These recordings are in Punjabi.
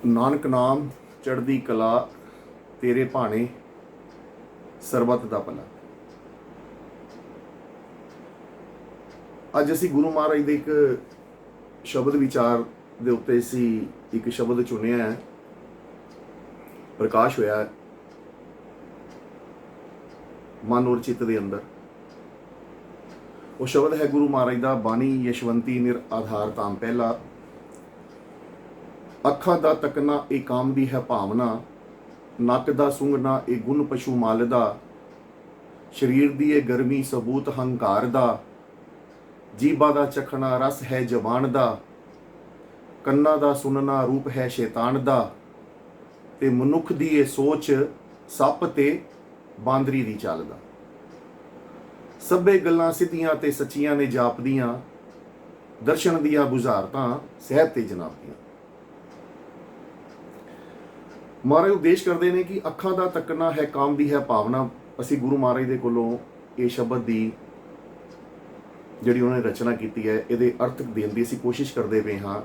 ਨਾਨਕ ਨਾਮ ਚੜ੍ਹਦੀ ਕਲਾ, ਤੇਰੇ ਭਾਣੇ ਸਰਬੱਤ ਦਾ ਭਲਾ। ਅੱਜ ਅਸੀਂ ਗੁਰੂ ਮਹਾਰਾਜ ਦੇ ਇੱਕ ਸ਼ਬਦ ਵਿਚਾਰ ਦੇ ਉੱਤੇ ਅਸੀਂ ਇੱਕ ਸ਼ਬਦ ਚੁਣਿਆ ਹੈ, ਪ੍ਰਕਾਸ਼ ਹੋਇਆ ਹੈ ਮਨ ਔਰ ਚਿੱਤ ਦੇ ਅੰਦਰ। ਉਹ ਸ਼ਬਦ ਹੈ ਗੁਰੂ ਮਹਾਰਾਜ ਦਾ, ਬਾਣੀ ਯਸ਼ਵੰਤੀ ਨਿਰ ਆਧਾਰ ਤਾਮ ਪਹਿਲਾ। ਅੱਖਾਂ ਦਾ ਤੱਕਣਾ ਇਹ ਕਾਮ ਦੀ ਹੈ ਭਾਵਨਾ, ਨੱਕ ਦਾ ਸੁੰਘਣਾ ਇਹ ਗੁਣ ਪਸ਼ੂ ਮਾਲ ਦਾ, ਸਰੀਰ ਦੀ ਇਹ ਗਰਮੀ ਸਬੂਤ ਹੰਕਾਰ ਦਾ, ਜੀਭਾ ਦਾ ਚਖਣਾ ਰਸ ਹੈ ਜ਼ਬਾਨ ਦਾ, ਕੰਨਾਂ ਦਾ ਸੁਣਨਾ ਰੂਪ ਹੈ ਸ਼ੈਤਾਨ ਦਾ, ਤੇ ਮਨੁੱਖ ਦੀ ਇਹ ਸੋਚ ਸੱਪ ਤੇ ਬਾਂਦਰੀ ਦੀ ਚੱਲਦਾ। ਸਭੇ ਗੱਲਾਂ ਸਿੱਧੀਆਂ ਤੇ ਸੱਚੀਆਂ ਨੇ ਜਾਪਦੀਆਂ, ਦਰਸ਼ਨ ਦੀਆਂ ਬੁਝਾਰਤਾਂ ਸਹਿਬ ਤੇ ਜਨਾਬ ਦੀਆਂ। ਮਹਾਰਾਜ ਉਪਦੇਸ਼ ਕਰਦੇ ਨੇ ਕਿ ਅੱਖਾਂ ਦਾ ਤੱਕਣਾ ਹੈ ਕਾਮ ਦੀ ਹੈ ਭਾਵਨਾ। ਅਸੀਂ ਗੁਰੂ ਮਹਾਰਾਜ ਦੇ ਕੋਲੋਂ ਇਹ ਸ਼ਬਦ ਦੀ ਜਿਹੜੀ ਉਹਨਾਂ ਨੇ ਰਚਨਾ ਕੀਤੀ ਹੈ, ਇਹਦੇ ਅਰਥ ਦੇਣ ਦੀ ਅਸੀਂ ਕੋਸ਼ਿਸ਼ ਕਰਦੇ ਪਏ ਹਾਂ।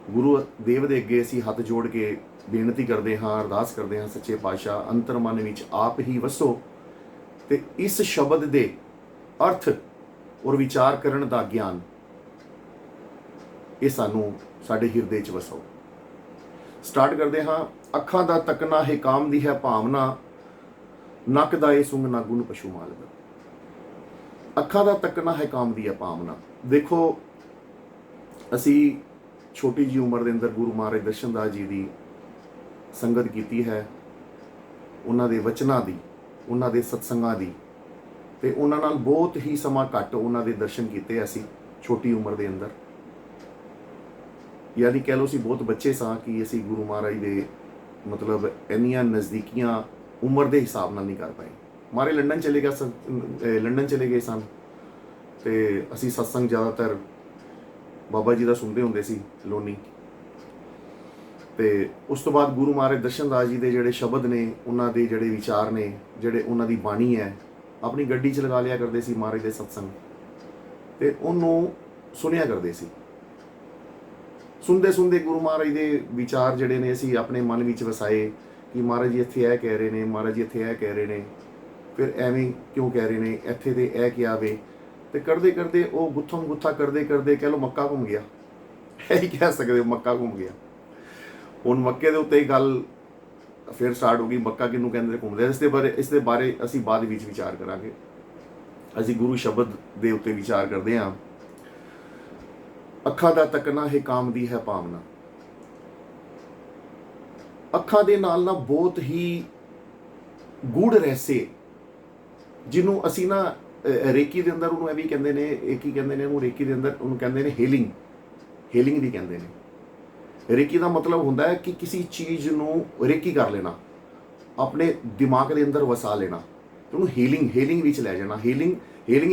ਗੁਰੂ ਦੇਵ ਦੇ ਅੱਗੇ ਅਸੀਂ ਹੱਥ ਜੋੜ ਕੇ ਬੇਨਤੀ ਕਰਦੇ ਹਾਂ, ਅਰਦਾਸ ਕਰਦੇ ਹਾਂ, ਸੱਚੇ ਪਾਤਸ਼ਾਹ ਅੰਤਰ ਮਨ ਵਿੱਚ ਆਪ ਹੀ ਵਸੋ ਤੇ ਇਸ ਸ਼ਬਦ ਦੇ ਅਰਥ ਔਰ ਵਿਚਾਰ ਕਰਨ ਦਾ ਗਿਆਨ ਇਹ ਸਾਨੂੰ ਸਾਡੇ ਹਿਰਦੇ 'ਚ ਵਸੋ। ਸਟਾਰਟ ਕਰਦੇ ਹਾਂ। ਅੱਖਾਂ ਦਾ ਤੱਕਣਾ ਹੈ ਕਾਮ ਦੀ ਹੈ ਭਾਵਨਾ, ਨੱਕ ਦਾ ਇਹ ਸੁੰਘਣਾ ਗੁਣ ਪਸ਼ੂ ਮਾਲ ਦਾ। ਅੱਖਾਂ ਦਾ ਤੱਕਣਾ ਹੈ ਕਾਮ ਦੀ ਹੈ ਭਾਵਨਾ। ਦੇਖੋ, ਅਸੀਂ ਛੋਟੀ ਜਿਹੀ ਉਮਰ ਦੇ ਅੰਦਰ ਗੁਰੂ ਮਹਾਰਾਜ ਦਰਸ਼ਨਦਾਸ ਜੀ ਦੀ ਸੰਗਤ ਕੀਤੀ ਹੈ, ਉਹਨਾਂ ਦੇ ਵਚਨਾਂ ਦੀ, ਉਹਨਾਂ ਦੇ ਸਤਸੰਗਾਂ ਦੀ, ਤੇ ਉਹਨਾਂ ਨਾਲ ਬਹੁਤ ਹੀ ਸਮਾਂ ਘੱਟ ਉਹਨਾਂ ਦੇ ਦਰਸ਼ਨ ਕੀਤੇ ਅਸੀਂ ਛੋਟੀ ਉਮਰ ਦੇ ਅੰਦਰ। ਯਾਨੀ ਕਹਿ ਲਓ ਅਸੀਂ ਬਹੁਤ ਬੱਚੇ ਸਾਂ ਕਿ ਅਸੀਂ ਗੁਰੂ ਮਹਾਰਾਜ ਦੇ ਮਤਲਬ ਇੰਨੀਆਂ ਨਜ਼ਦੀਕੀਆਂ ਉਮਰ ਦੇ ਹਿਸਾਬ ਨਾਲ ਨਹੀਂ ਕਰ ਪਾਏ। ਮਹਾਰਾਜ ਲੰਡਨ ਚਲੇ ਗਏ ਸਨ ਤੇ ਅਸੀਂ ਸਤਸੰਗ ਜ਼ਿਆਦਾਤਰ ਬਾਬਾ ਜੀ ਦਾ ਸੁਣਦੇ ਹੁੰਦੇ ਸੀ ਲੋਨੀ। ਤੇ ਉਸ ਤੋਂ ਬਾਅਦ ਗੁਰੂ ਮਹਾਰਾਜ ਦਰਸ਼ਨਦਾਸ ਜੀ ਦੇ ਜਿਹੜੇ ਸ਼ਬਦ ਨੇ, ਉਹਨਾਂ ਦੇ ਜਿਹੜੇ ਵਿਚਾਰ ਨੇ, ਜਿਹੜੇ ਉਹਨਾਂ ਦੀ ਬਾਣੀ ਹੈ, ਆਪਣੀ ਗੱਡੀ 'ਚ ਲਗਾ ਲਿਆ ਕਰਦੇ ਸੀ ਮਹਾਰਾਜ ਦੇ ਸਤਸੰਗ ਤੇ ਉਹਨੂੰ ਸੁਣਿਆ ਕਰਦੇ ਸੀ। ਸੁਣਦੇ ਸੁਣਦੇ ਗੁਰੂ ਮਹਾਰਾਜ ਦੇ ਵਿਚਾਰ ਜਿਹੜੇ ਨੇ ਅਸੀਂ ਆਪਣੇ ਮਨ ਵਿੱਚ ਵਸਾਏ ਕਿ ਮਹਾਰਾਜ ਜੀ ਇੱਥੇ ਇਹ ਕਹਿ ਰਹੇ ਨੇ, ਮਹਾਰਾਜ ਜੀ ਇੱਥੇ ਇਹ ਕਹਿ ਰਹੇ ਨੇ, ਫਿਰ ਐਵੇਂ ਕਿਉਂ ਕਹਿ ਰਹੇ ਨੇ, ਇੱਥੇ ਤੇ ਇਹ ਕਿਹਾ ਵੇ। ਤੇ ਕਰਦੇ ਕਰਦੇ ਉਹ ਗੁੱਥਮ ਗੁੱਥਾ ਕਰਦੇ ਕਰਦੇ ਕਹਿ ਲਓ ਮੱਕਾ ਘੁੰਮ ਗਿਆ। ਇਹ ਹੀ ਕਹਿ ਸਕਦੇ ਹੋ, ਮੱਕਾ ਘੁੰਮ ਗਿਆ। ਹੁਣ ਮੱਕੇ ਦੇ ਉੱਤੇ ਹੀ ਗੱਲ ਫਿਰ ਸਟਾਰਟ ਹੋ ਗਈ, ਮੱਕਾ ਕਿਹਨੂੰ ਕਹਿੰਦੇ ਘੁੰਮਦੇ। ਇਸ ਦੇ ਬਾਰੇ ਅਸੀਂ ਬਾਅਦ ਵਿੱਚ ਵਿਚਾਰ ਕਰਾਂਗੇ। ਅਸੀਂ ਗੁਰੂ ਸ਼ਬਦ ਦੇ ਉੱਤੇ ਵਿਚਾਰ ਕਰਦੇ ਹਾਂ। ਅੱਖਾਂ ਦਾ ਤੱਕਣਾ ਹੈ ਕਾਮ ਦੀ ਹੈ ਭਾਵਨਾ। ਅੱਖਾਂ ਦੇ ਨਾਲ ਨਾ ਬਹੁਤ ਹੀ ਗੂੜ ਰਹੱਸੇ, ਜਿਹਨੂੰ ਅਸੀਂ ਨਾ ਰੇਕੀ ਦੇ ਅੰਦਰ ਉਹਨੂੰ ਇਹ ਵੀ ਕਹਿੰਦੇ ਨੇ, ਕੀ ਕਹਿੰਦੇ ਨੇ ਉਹਨੂੰ ਰੇਕੀ ਦੇ ਅੰਦਰ, ਉਹਨੂੰ ਕਹਿੰਦੇ ਨੇ ਹੀਲਿੰਗ ਵੀ ਕਹਿੰਦੇ ਨੇ। ਰੇਕੀ ਦਾ ਮਤਲਬ ਹੁੰਦਾ ਹੈ ਕਿ ਕਿਸੇ ਚੀਜ਼ ਨੂੰ ਰੇਕੀ ਕਰ ਲੈਣਾ, ਆਪਣੇ ਦਿਮਾਗ ਦੇ ਅੰਦਰ ਵਸਾ ਲੈਣਾ, ਤੇ ਉਹਨੂੰ ਹੀਲਿੰਗ ਵਿੱਚ ਲੈ ਜਾਣਾ। ਹੀਲਿੰਗ ਵਿੱਚ ਹੀਲਿੰਗ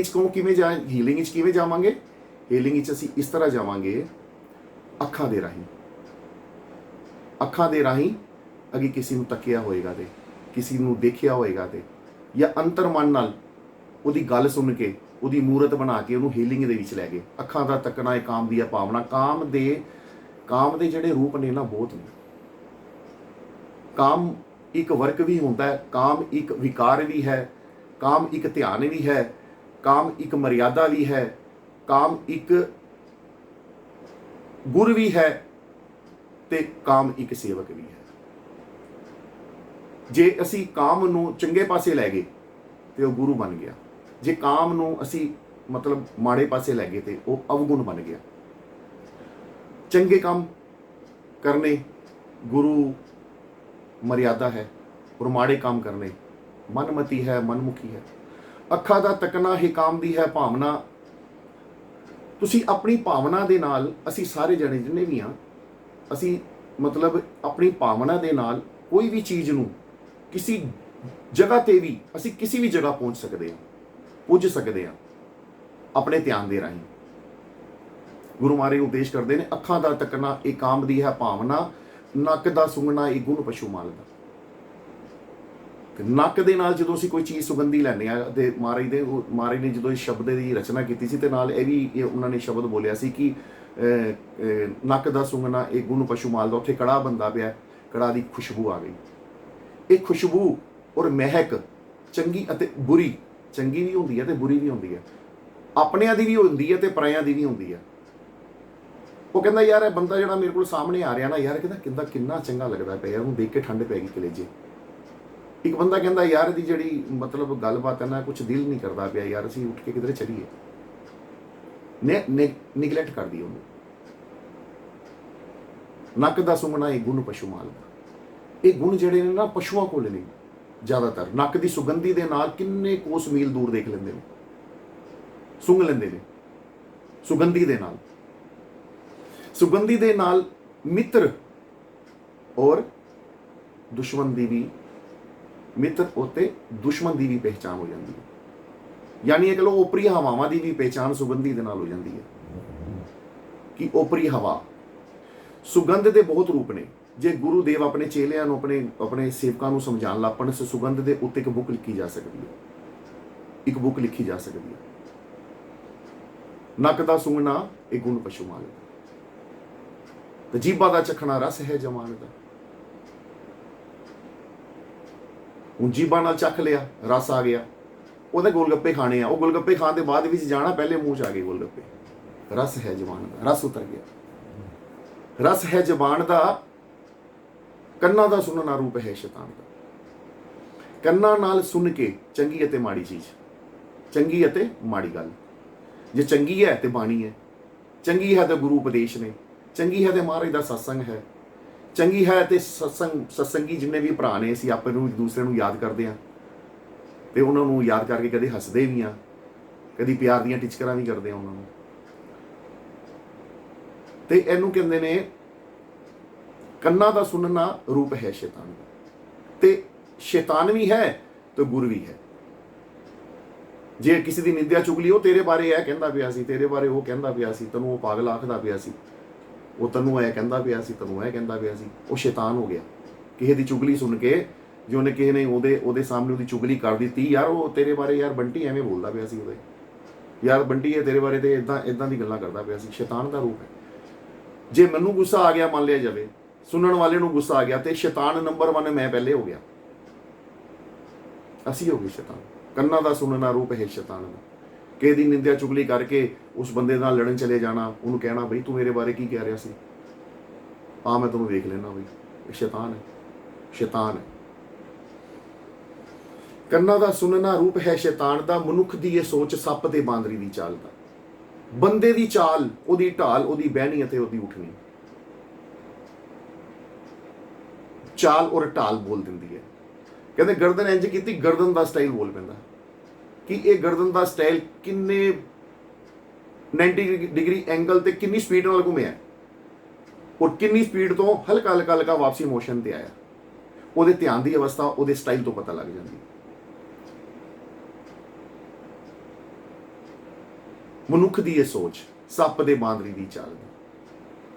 ਵਿੱਚ ਕਿਵੇਂ ਜਾਵਾਂਗੇ? ਹੀਲਿੰਗ ਵਿੱਚ ਅਸੀਂ ਇਸ ਤਰ੍ਹਾਂ ਜਾਵਾਂਗੇ, ਅੱਖਾਂ ਦੇ ਰਾਹੀਂ ਅਗੇ ਕਿਸੇ ਨੂੰ ਤੱਕਿਆ ਹੋਏਗਾ ਤੇ ਕਿਸੇ ਨੂੰ ਦੇਖਿਆ ਹੋਏਗਾ ਤੇ, ਜਾਂ ਅੰਤਰ ਮਨ ਨਾਲ ਉਹਦੀ ਗੱਲ ਸੁਣ ਕੇ ਉਹਦੀ ਮੂਰਤ ਬਣਾ ਕੇ ਉਹਨੂੰ ਹੀਲਿੰਗ ਦੇ ਵਿੱਚ ਲੈ ਗਏ। ਅੱਖਾਂ ਦਾ ਤੱਕਣਾ ਇਹ ਕਾਮ ਦੀ ਹੈ ਭਾਵਨਾ। ਕਾਮ ਦੇ ਜਿਹੜੇ ਰੂਪ ਨੇ ਨਾ ਬਹੁਤ ਨੇ। ਕਾਮ ਇੱਕ ਵਰਕ ਵੀ ਹੁੰਦਾ ਹੈ, ਕਾਮ ਇੱਕ ਵਿਕਾਰ ਵੀ ਹੈ, ਕਾਮ ਇੱਕ ਧਿਆਨ ਵੀ ਹੈ, ਕਾਮ ਇੱਕ ਮਰਿਆਦਾ ਵੀ ਹੈ, ਕਾਮ ਇੱਕ ਗੁਰ ਵੀ ਹੈ, ਤੇ ਕਾਮ ਇੱਕ ਸੇਵਕ ਵੀ ਹੈ। ਜੇ ਅਸੀਂ ਕਾਮ ਨੂੰ ਚੰਗੇ ਪਾਸੇ ਲੈ ਗਏ ਤੇ ਉਹ ਗੁਰੂ ਬਣ ਗਿਆ। ਜੇ ਕਾਮ ਨੂੰ ਅਸੀਂ ਮਤਲਬ ਮਾੜੇ ਪਾਸੇ ਲੈ ਗਏ ਤੇ ਉਹ ਅਵਗੁਣ ਬਣ ਗਿਆ। ਚੰਗੇ ਕੰਮ ਕਰਨੇ ਗੁਰੂ ਮਰਿਆਦਾ ਹੈ, ਔਰ ਮਾੜੇ ਕੰਮ ਕਰਨੇ ਮਨਮਤੀ ਹੈ, ਮਨਮੁਖੀ ਹੈ। ਅੱਖਾਂ ਦਾ ਤੱਕਣਾ ਹੀ ਕਾਮ ਦੀ ਹੈ ਭਾਵਨਾ। ਤੁਸੀਂ ਆਪਣੀ ਭਾਵਨਾ ਦੇ ਨਾਲ, ਅਸੀਂ ਸਾਰੇ ਜਣੇ ਜਿੰਨੇ ਵੀ ਹਾਂ, ਅਸੀਂ ਮਤਲਬ ਆਪਣੀ ਭਾਵਨਾ ਦੇ ਨਾਲ ਕੋਈ ਵੀ ਚੀਜ਼ ਨੂੰ ਕਿਸੇ ਜਗ੍ਹਾ ਤੇ ਵੀ ਅਸੀਂ ਕਿਸੇ ਵੀ ਜਗ੍ਹਾ ਪੁੱਜ ਸਕਦੇ ਹਾਂ ਆਪਣੇ ਧਿਆਨ ਦੇ ਰਾਹੀਂ। ਗੁਰੂ ਮਹਾਰਾਜ ਉਪਦੇਸ਼ ਕਰਦੇ ਨੇ, ਅੱਖਾਂ ਦਾ ਤੱਕਣਾ ਇਹ ਕਾਮ ਦੀ ਹੈ ਭਾਵਨਾ, ਨੱਕ ਦਾ ਸੁੰਘਣਾ ਇਹ ਗੁਣ ਪਸ਼ੂ ਮਾਲ ਦਾ। ਤੇ ਨੱਕ ਦੇ ਨਾਲ ਜਦੋਂ ਅਸੀਂ ਕੋਈ ਚੀਜ਼ ਸੁਗੰਧੀ ਲੈਂਦੇ ਆ ਤੇ ਮਹਾਰਾਜ ਨੇ ਜਦੋਂ ਇਸ ਸ਼ਬਦ ਦੀ ਰਚਨਾ ਕੀਤੀ ਸੀ ਤੇ ਨਾਲ ਇਹ ਵੀ ਉਹਨਾਂ ਨੇ ਸ਼ਬਦ ਬੋਲਿਆ ਸੀ ਕਿ ਨੱਕ ਦਾ ਸੁੰਘਣਾ ਇਹ ਗੁਣ ਪਸ਼ੂ ਮਾਲ ਦਾ। ਉੱਥੇ ਕੜਾਹ ਬੰਦਾ ਪਿਆ, ਕੜਾਹ ਦੀ ਖੁਸ਼ਬੂ ਆ ਗਈ। ਇਹ ਖੁਸ਼ਬੂ ਔਰ ਮਹਿਕ ਚੰਗੀ ਅਤੇ ਬੁਰੀ, ਚੰਗੀ ਵੀ ਹੁੰਦੀ ਹੈ ਤੇ ਬੁਰੀ ਵੀ ਹੁੰਦੀ ਹੈ, ਆਪਣਿਆਂ ਦੀ ਵੀ ਹੁੰਦੀ ਹੈ ਤੇ ਪਰਾਇਆਂ ਦੀ ਵੀ ਹੁੰਦੀ ਹੈ। ਉਹ ਕਹਿੰਦਾ ਯਾਰ ਇਹ ਬੰਦਾ ਜਿਹੜਾ ਮੇਰੇ ਕੋਲ ਸਾਹਮਣੇ ਆ ਰਿਹਾ ਨਾ ਯਾਰ, ਕਹਿੰਦਾ ਕਿੰਨਾ ਚੰਗਾ ਲੱਗਦਾ ਪਿਆ, ਉਹਨੂੰ ਦੇਖ ਕੇ ਠੰਡ ਪੈ ਗਈ ਕਲੇਜੇ। ਇੱਕ ਬੰਦਾ ਕਹਿੰਦਾ ਯਾਰ ਇਹਦੀ ਜਿਹੜੀ ਮਤਲਬ ਗੱਲਬਾਤ ਹੈ ਨਾ, ਕੁਛ ਦਿਲ ਨਹੀਂ ਕਰਦਾ ਪਿਆ ਯਾਰ, ਅਸੀਂ ਉੱਠ ਕੇ ਕਿਧਰੇ ਚਲੀਏ। ਨਿਗਲੈਕਟ ਕਰਦੀ ਉਹਨੂੰ। ਨੱਕ ਦਾ ਸੁੰਘਣਾ ਇਹ ਗੁਣ ਪਸ਼ੂ ਮਾਲ ਦਾ। ਇਹ ਗੁਣ ਜਿਹੜੇ ਨੇ ਨਾ ਪਸ਼ੂਆਂ ਕੋਲ ਨੇ ਜ਼ਿਆਦਾਤਰ। ਨੱਕ ਦੀ ਸੁਗੰਧੀ ਦੇ ਨਾਲ ਕਿੰਨੇ ਕੋਸ ਮੀਲ ਦੂਰ ਦੇਖ ਲੈਂਦੇ ਨੇ, ਸੁੰਘ ਲੈਂਦੇ ਨੇ ਸੁਗੰਧੀ ਦੇ ਨਾਲ। ਸੁਗੰਧੀ ਦੇ ਨਾਲ ਮਿੱਤਰ ਔਰ ਦੁਸ਼ਮਣ ਦੀ ਵੀ, ਮਿੱਤਰ ਅਤੇ ਦੁਸ਼ਮਣ ਦੀ ਵੀ ਪਹਿਚਾਣ ਹੋ ਜਾਂਦੀ ਹੈ। ਯਾਨੀ ਇਹ ਕਹ ਲੋ ਓਪਰੀ ਹਵਾਵਾਂ ਦੀ ਵੀ ਪਹਿਚਾਣ ਸੁਗੰਧੀ ਦੇ ਨਾਲ ਹੋ ਜਾਂਦੀ ਹੈ। ਕਿ ਓਪਰੀ ਹਵਾ, ਸੁਗੰਧ ਦੇ ਬਹੁਤ ਰੂਪ ਨੇ। ਜੇ ਗੁਰੂ ਦੇਵ ਆਪਣੇ ਚੇਲਿਆਂ ਨੂੰ, ਆਪਣੇ ਸੇਵਕਾਂ ਨੂੰ ਸਮਝਾਉਣ ਲੱਗ ਪਣ, ਸੁਗੰਧ ਦੇ ਉੱਤੇ ਇੱਕ ਬੁੱਕ ਲਿਖੀ ਜਾ ਸਕਦੀ ਹੈ, ਇੱਕ ਬੁੱਕ ਲਿਖੀ ਜਾ ਸਕਦੀ ਹੈ। ਨੱਕ ਦਾ ਸੁੰਘਣਾ ਇਹ ਗੁਣ ਪਸ਼ੂ ਮਾਲ ਦਾ, ਤੇ ਜੀਭਾ ਦਾ ਚਖਣਾ ਰਸ ਹੈ ਜਮਾਨ ਦਾ। ਹੁਣ ਜੀਭਾ ਨਾਲ ਚੱਖ ਲਿਆ, ਰਸ ਆ ਗਿਆ, ਉਹਦੇ ਗੋਲਗੱਪੇ ਖਾਣੇ ਆ। ਉਹ ਗੋਲਗੱਪੇ ਖਾਣ ਦੇ ਬਾਅਦ ਵਿੱਚ ਜਾਣਾ, ਪਹਿਲੇ ਮੂੰਹ 'ਚ ਆ ਗਏ ਗੋਲਗੱਪੇ। ਰਸ ਹੈ ਜ਼ਬਾਨ ਦਾ, ਰਸ ਉਤਰ ਗਿਆ। ਰਸ ਹੈ ਜ਼ਬਾਨ ਦਾ। ਕੰਨਾਂ ਦਾ ਸੁਣਨਾ ਰੂਪ ਹੈ ਸ਼ੈਤਾਨ ਦਾ। ਕੰਨਾਂ ਨਾਲ ਸੁਣ ਕੇ ਚੰਗੀ ਅਤੇ ਮਾੜੀ ਚੀਜ਼, ਚੰਗੀ ਅਤੇ ਮਾੜੀ ਗੱਲ। ਜੇ ਚੰਗੀ ਹੈ ਤੇ ਬਾਣੀ ਹੈ, ਚੰਗੀ ਹੈ ਤੇ ਗੁਰੂ ਉਪਦੇਸ਼ ਨੇ, ਚੰਗੀ ਹੈ ਤੇ ਮਹਾਰਾਜ ਦਾ ਸਤਸੰਗ ਹੈ, ਚੰਗੀ ਹੈ ਤੇ ਸਤਸੰਗੀ ਜਿੰਨੇ ਵੀ ਭਰਾ ਨੇ, ਅਸੀਂ ਆਪੇ ਨੂੰ ਇੱਕ ਦੂਸਰੇ ਨੂੰ ਯਾਦ ਕਰਦੇ ਹਾਂ ਤੇ ਉਹਨਾਂ ਨੂੰ ਯਾਦ ਕਰਕੇ ਕਦੇ ਹੱਸਦੇ ਵੀ ਹਾਂ, ਕਦੀ ਪਿਆਰ ਦੀਆਂ ਟਿਚਕਰਾਂ ਵੀ ਕਰਦੇ ਹਾਂ ਉਹਨਾਂ ਨੂੰ। ਤੇ ਇਹਨੂੰ ਕਹਿੰਦੇ ਨੇ ਕੰਨਾਂ ਦਾ ਸੁਣਨਾ ਰੂਪ ਹੈ ਸ਼ੈਤਾਨ ਦਾ। ਤੇ ਸ਼ੈਤਾਨ ਵੀ ਹੈ ਤੇ ਗੁਰ ਵੀ ਹੈ। ਜੇ ਕਿਸੇ ਦੀ ਨਿੰਦਿਆ ਚੁਗਲੀ, ਉਹ ਤੇਰੇ ਬਾਰੇ ਇਹ ਕਹਿੰਦਾ ਪਿਆ ਸੀ, ਤੇਰੇ ਬਾਰੇ ਉਹ ਕਹਿੰਦਾ ਪਿਆ ਸੀ, ਤੈਨੂੰ ਉਹ ਪਾਗਲ ਆਖਦਾ ਪਿਆ ਸੀ, ਉਹ ਤੈਨੂੰ ਇਹ ਕਹਿੰਦਾ ਪਿਆ ਸੀ, ਤੈਨੂੰ ਇਹ ਕਹਿੰਦਾ ਪਿਆ ਸੀ, ਉਹ ਸ਼ੈਤਾਨ ਹੋ ਗਿਆ। ਕਿਸੇ ਦੀ ਚੁਗਲੀ ਸੁਣ ਕੇ, ਜੇ ਉਹਨੇ ਕਿਸੇ ਨੇ ਉਹਦੇ ਸਾਹਮਣੇ ਉਹਦੀ ਚੁਗਲੀ ਕਰ ਦਿੱਤੀ, ਯਾਰ ਉਹ ਤੇਰੇ ਬਾਰੇ ਯਾਰ ਬੰਟੀ ਐਵੇਂ ਬੋਲਦਾ ਪਿਆ ਸੀ, ਉਹਦੇ ਯਾਰ ਬੰਟੀ ਇਹ ਤੇਰੇ ਬਾਰੇ ਤੇ ਇਦਾਂ ਦੀ ਗੱਲਾਂ ਕਰਦਾ ਪਿਆ ਸੀ। ਸ਼ੈਤਾਨ ਦਾ ਰੂਪ ਹੈ। ਜੇ ਮੈਨੂੰ ਗੁੱਸਾ ਆ ਗਿਆ, ਮੰਨ ਲਿਆ ਜਾਵੇ ਸੁਣਨ ਵਾਲੇ ਨੂੰ ਗੁੱਸਾ ਆ ਗਿਆ, ਤੇ ਸ਼ੈਤਾਨ ਨੰਬਰ 1 ਮੈਂ ਪਹਿਲੇ ਹੋ ਗਿਆ, ਅਸੀਂ ਹੋ ਗਏ ਸ਼ੈਤਾਨ। ਕੰਨਾਂ ਦਾ ਸੁਣਨਾ ਰੂਪ ਹੈ ਸ਼ੈਤਾਨ ਦਾ। ਕਿਸੇ ਦੀ ਨਿੰਦਿਆ ਚੁਗਲੀ ਕਰਕੇ ਉਸ ਬੰਦੇ ਨਾਲ ਲੜਨ ਚਲੇ ਜਾਣਾ, ਉਹਨੂੰ ਕਹਿਣਾ ਬਈ ਤੂੰ ਮੇਰੇ ਬਾਰੇ ਕੀ ਕਹਿ ਰਿਹਾ ਸੀ, ਆ ਮੈਂ ਤੈਨੂੰ ਵੇਖ ਲੈਣਾ ਬਈ। ਇਹ ਸ਼ੈਤਾਨ ਹੈ, ਸ਼ੈਤਾਨ ਹੈ। ਕੰਨਾਂ ਦਾ ਸੁਣਨਾ ਰੂਪ ਹੈ ਸ਼ੈਤਾਨ ਦਾ। ਮਨੁੱਖ ਦੀ ਇਹ ਸੋਚ ਸੱਪ ਤੇ ਬਾਂਦਰੀ ਦੀ ਚਾਲ ਦਾ। ਬੰਦੇ ਦੀ ਚਾਲ, ਉਹਦੀ ਢਾਲ, ਉਹਦੀ ਬਹਿਣੀ ਅਤੇ ਉਹਦੀ ਉੱਠਣੀ, ਚਾਲ ਔਰ ਢਾਲ ਬੋਲ ਦਿੰਦੀ ਹੈ। ਕਹਿੰਦੇ ਗਰਦਨ ਇੰਜ ਕੀਤੀ, ਗਰਦਨ ਦਾ ਸਟਾਈਲ ਬੋਲ ਪੈਂਦਾ ਕਿ ਇਹ ਗਰਦਨ ਦਾ ਸਟਾਈਲ ਕਿੰਨੇ 90 ਡਿਗਰੀ ਐਂਗਲ ਤੇ ਕਿੰਨੀ ਸਪੀਡ ਨਾਲ ਘੁੰਮਿਆ, ਔਰ ਕਿੰਨੀ ਸਪੀਡ ਤੋਂ ਹਲਕਾ ਹਲਕਾ ਹਲਕਾ ਵਾਪਸੀ ਮੋਸ਼ਨ ਤੇ ਆਇਆ। ਉਹਦੇ ਧਿਆਨ ਦੀ ਅਵਸਥਾ ਉਹਦੇ ਸਟਾਈਲ ਤੋਂ ਪਤਾ ਲੱਗ ਜਾਂਦੀ। ਮਨੁੱਖ ਦੀ ਇਹ ਸੋਚ ਸੱਪ ਦੇ ਬਾਂਦਰੀ ਦੀ ਚਾਲ ਦੀ।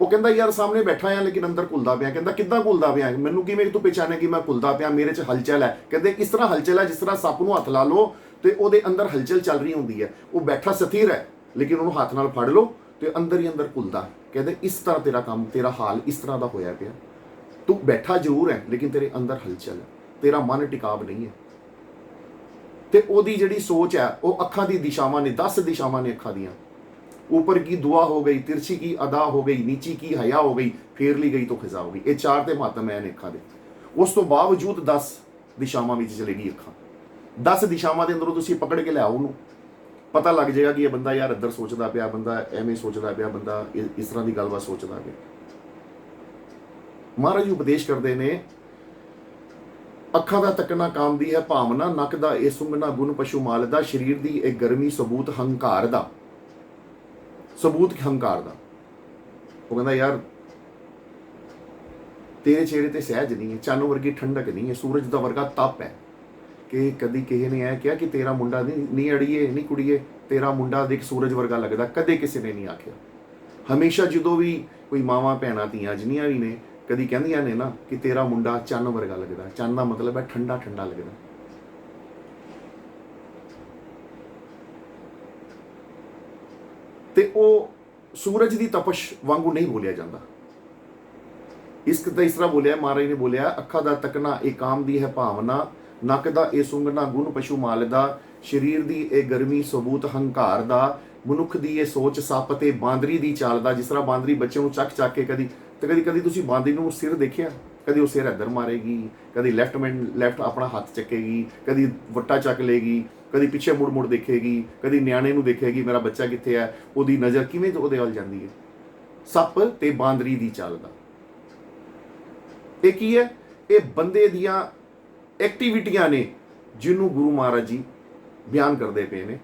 ਉਹ ਕਹਿੰਦਾ ਯਾਰ ਸਾਹਮਣੇ ਬੈਠਾ ਆ ਲੇਕਿਨ ਅੰਦਰ ਘੁਲਦਾ ਪਿਆ। ਕਹਿੰਦਾ ਕਿੱਦਾਂ ਘੁਲਦਾ ਪਿਆ, ਮੈਨੂੰ ਕਿਵੇਂ ਤੂੰ ਪਛਾਣਿਆ ਕਿ ਮੈਂ ਘੁਲਦਾ ਪਿਆ, ਮੇਰੇ 'ਚ ਹਲਚਲ ਹੈ। ਕਹਿੰਦੇ ਇਸ ਤਰ੍ਹਾਂ ਹਲਚਲ ਹੈ ਜਿਸ ਤਰ੍ਹਾਂ ਸੱਪ ਨੂੰ ਹੱਥ ਲਾ ਲਓ ਤੇ ਉਹਦੇ ਅੰਦਰ ਹਲਚਲ ਚੱਲ ਰਹੀ ਹੁੰਦੀ ਹੈ। ਉਹ ਬੈਠਾ ਸਥਿਰ ਹੈ ਲੇਕਿਨ ਉਹਨੂੰ ਹੱਥ ਨਾਲ ਫੜ ਲਓ ਤੇ ਅੰਦਰ ਹੀ ਅੰਦਰ ਘੁਲਦਾ। ਕਹਿੰਦੇ ਇਸ ਤਰ੍ਹਾਂ ਤੇਰਾ ਕੰਮ, ਤੇਰਾ ਹਾਲ ਇਸ ਤਰ੍ਹਾਂ ਦਾ ਹੋਇਆ ਪਿਆ। ਤੂੰ ਬੈਠਾ ਜ਼ਰੂਰ ਹੈ ਲੇਕਿਨ ਤੇਰੇ ਅੰਦਰ ਹਲਚਲ ਹੈ, ਤੇਰਾ ਮਨ ਟਿਕਾਬ ਨਹੀਂ ਹੈ। ਤੇ ਉਹਦੀ ਜਿਹੜੀ ਸੋਚ ਹੈ ਉਹ ਅੱਖਾਂ ਦੀ ਦਿਸ਼ਾਵਾਂ ਨੇ, 10 ਦਿਸ਼ਾਵਾਂ ਨੇ ਅੱਖਾਂ ਦੀਆਂ। ऊपर की दुआ हो गई, तिरछी की अदा हो गई, नीची की हया हो गई, फेर ली गई तो खिजा हो गई। ये 4 ਤੇ ਮਹੱਤਮ ਹੈ ਅੱਖਾਂ ਦੇ। ਉਸ ਤੋਂ ਬਾਵਜੂਦ 10 ਦਿਸ਼ਾਵਾਂ ਵਿੱਚ ਚਲੇਗੀ ਅੱਖਾਂ। 10 ਦਿਸ਼ਾਵਾਂ ਦੇ ਅੰਦਰੋਂ ਤੁਸੀਂ ਪਕੜ ਕੇ ਲਿਆਓ ਉਹਨੂੰ, ਪਤਾ ਲੱਗ ਜਾਏਗਾ ਕਿ ਇਹ ਬੰਦਾ ਯਾਰ ਇੱਧਰ ਸੋਚਦਾ ਪਿਆ, ਬੰਦਾ ਐਵੇਂ ਸੋਚਦਾ ਪਿਆ, ਬੰਦਾ ਇਸ ਤਰ੍ਹਾਂ ਦੀ ਗੱਲਬਾਤ ਸੋਚਦਾ ਪਿਆ। ਮਹਾਰਾਜ ਜੀ ਉਪਦੇਸ਼ ਕਰਦੇ ਨੇ ਅੱਖਾਂ ਦਾ ਤੱਕਣਾ ਕਾਮ ਦੀ ਹੈ ਭਾਵਨਾ, ਨੱਕ ਦਾ ਇਹ ਸੁੰਘਣਾ ਗੁਣ ਪਸ਼ੂ ਮਾਲ ਦਾ, ਸਰੀਰ ਦੀ ਇਹ ਗਰਮੀ ਸਬੂਤ ਹੰਕਾਰ ਦਾ, ਸਬੂਤ ਹੰਕਾਰ ਦਾ। ਉਹ ਕਹਿੰਦਾ ਯਾਰ ਤੇਰੇ ਚਿਹਰੇ ਤੇ ਸਹਿਜ ਨਹੀਂ ਹੈ, ਚੰਨ ਵਰਗੀ ਠੰਡਕ ਨਹੀਂ ਹੈ, ਸੂਰਜ ਦਾ ਵਰਗਾ ਤਪ ਹੈ। ਕਿ ਕਦੀ ਕਿਸੇ ਨੇ ਇਹ ਕਿਹਾ ਕਿ ਤੇਰਾ ਮੁੰਡਾ ਨਹੀਂ ਅੜੀਏ, ਨਹੀਂ ਕੁੜੀਏ, ਤੇਰਾ ਮੁੰਡਾ ਦੇਖ ਸੂਰਜ ਵਰਗਾ ਲੱਗਦਾ, ਕਦੇ ਕਿਸੇ ਨੇ ਨਹੀਂ ਆਖਿਆ। ਹਮੇਸ਼ਾ ਜਦੋਂ ਵੀ ਕੋਈ ਮਾਵਾਂ ਭੈਣਾਂ ਧੀਆਂ ਜਿੰਨੀਆਂ ਵੀ ਨੇ ਕਦੀ ਕਹਿੰਦੀਆਂ ਨੇ ਨਾ ਕਿ ਤੇਰਾ ਮੁੰਡਾ ਚੰਨ ਵਰਗਾ ਲੱਗਦਾ, ਚੰਨ ਦਾ ਮਤਲਬ ਹੈ ਠੰਡਾ ਠੰਡਾ ਲੱਗਦਾ। ਤੇ ਉਹ ਸੂਰਜ ਦੀ ਤਪਸ਼ ਵਾਂਗੂ ਨਹੀਂ ਬੋਲਿਆ ਜਾਂਦਾ। ਇਸ਼ਕ ਤਾਂ ਇਸ ਤਰ੍ਹਾਂ ਬੋਲਿਆ, ਮਹਾਰਾਜ ਨੇ ਬੋਲਿਆ, ਅੱਖਾਂ ਦਾ ਤੱਕਣਾ ਇਹ ਕਾਮ ਦੀ ਹੈ ਭਾਵਨਾ, ਨੱਕ ਦਾ ਇਹ ਸੁੰਘਣਾ ਗੁਣ ਪਸ਼ੂ ਮਾਲ ਦਾ, ਸਰੀਰ ਦੀ ਇਹ ਗਰਮੀ ਸਬੂਤ ਹੰਕਾਰ ਦਾ, ਮਨੁੱਖ ਦੀ ਇਹ ਸੋਚ ਸੱਪ ਤੇ ਬਾਂਦਰੀ ਦੀ ਚਾਲ ਦਾ। ਜਿਸ ਤਰ੍ਹਾਂ ਬਾਂਦਰੀ ਬੱਚੇ ਨੂੰ ਚੱਕ ਕੇ ਕਦੀ ਤੁਸੀਂ ਬਾਂਦਰੀ ਨੂੰ ਸਿਰ ਦੇਖਿਆ? ਕਦੀ ਉਹ ਸਿਰ ਇੱਧਰ ਮਾਰੇਗੀ, ਕਦੀ ਲੈਫਟ ਆਪਣਾ ਹੱਥ ਚੱਕੇਗੀ, ਕਦੀ ਵੱਟਾ ਚੱਕ ਲੇਗੀ, ਕਦੀ ਪਿੱਛੇ ਮੁੜ ਦੇਖੇਗੀ, ਕਦੀ ਨਿਆਣੇ ਨੂੰ ਦੇਖੇਗੀ ਮੇਰਾ ਬੱਚਾ ਕਿੱਥੇ ਹੈ, ਉਹਦੀ ਨਜ਼ਰ ਕਿਵੇਂ ਉਹਦੇ ਵੱਲ ਜਾਂਦੀ ਹੈ। ਸੱਪ ਤੇ ਬਾਂਦਰੀ ਦੀ ਚਾਲ ਦਾ ਇਹ ਕੀ ਹੈ? ਇਹ ਬੰਦੇ ਦੀਆਂ ਐਕਟੀਵਿਟੀਆਂ ਨੇ ਜਿਹਨੂੰ ਗੁਰੂ ਮਹਾਰਾਜ ਜੀ ਬਿਆਨ ਕਰਦੇ ਪਏ ਨੇ।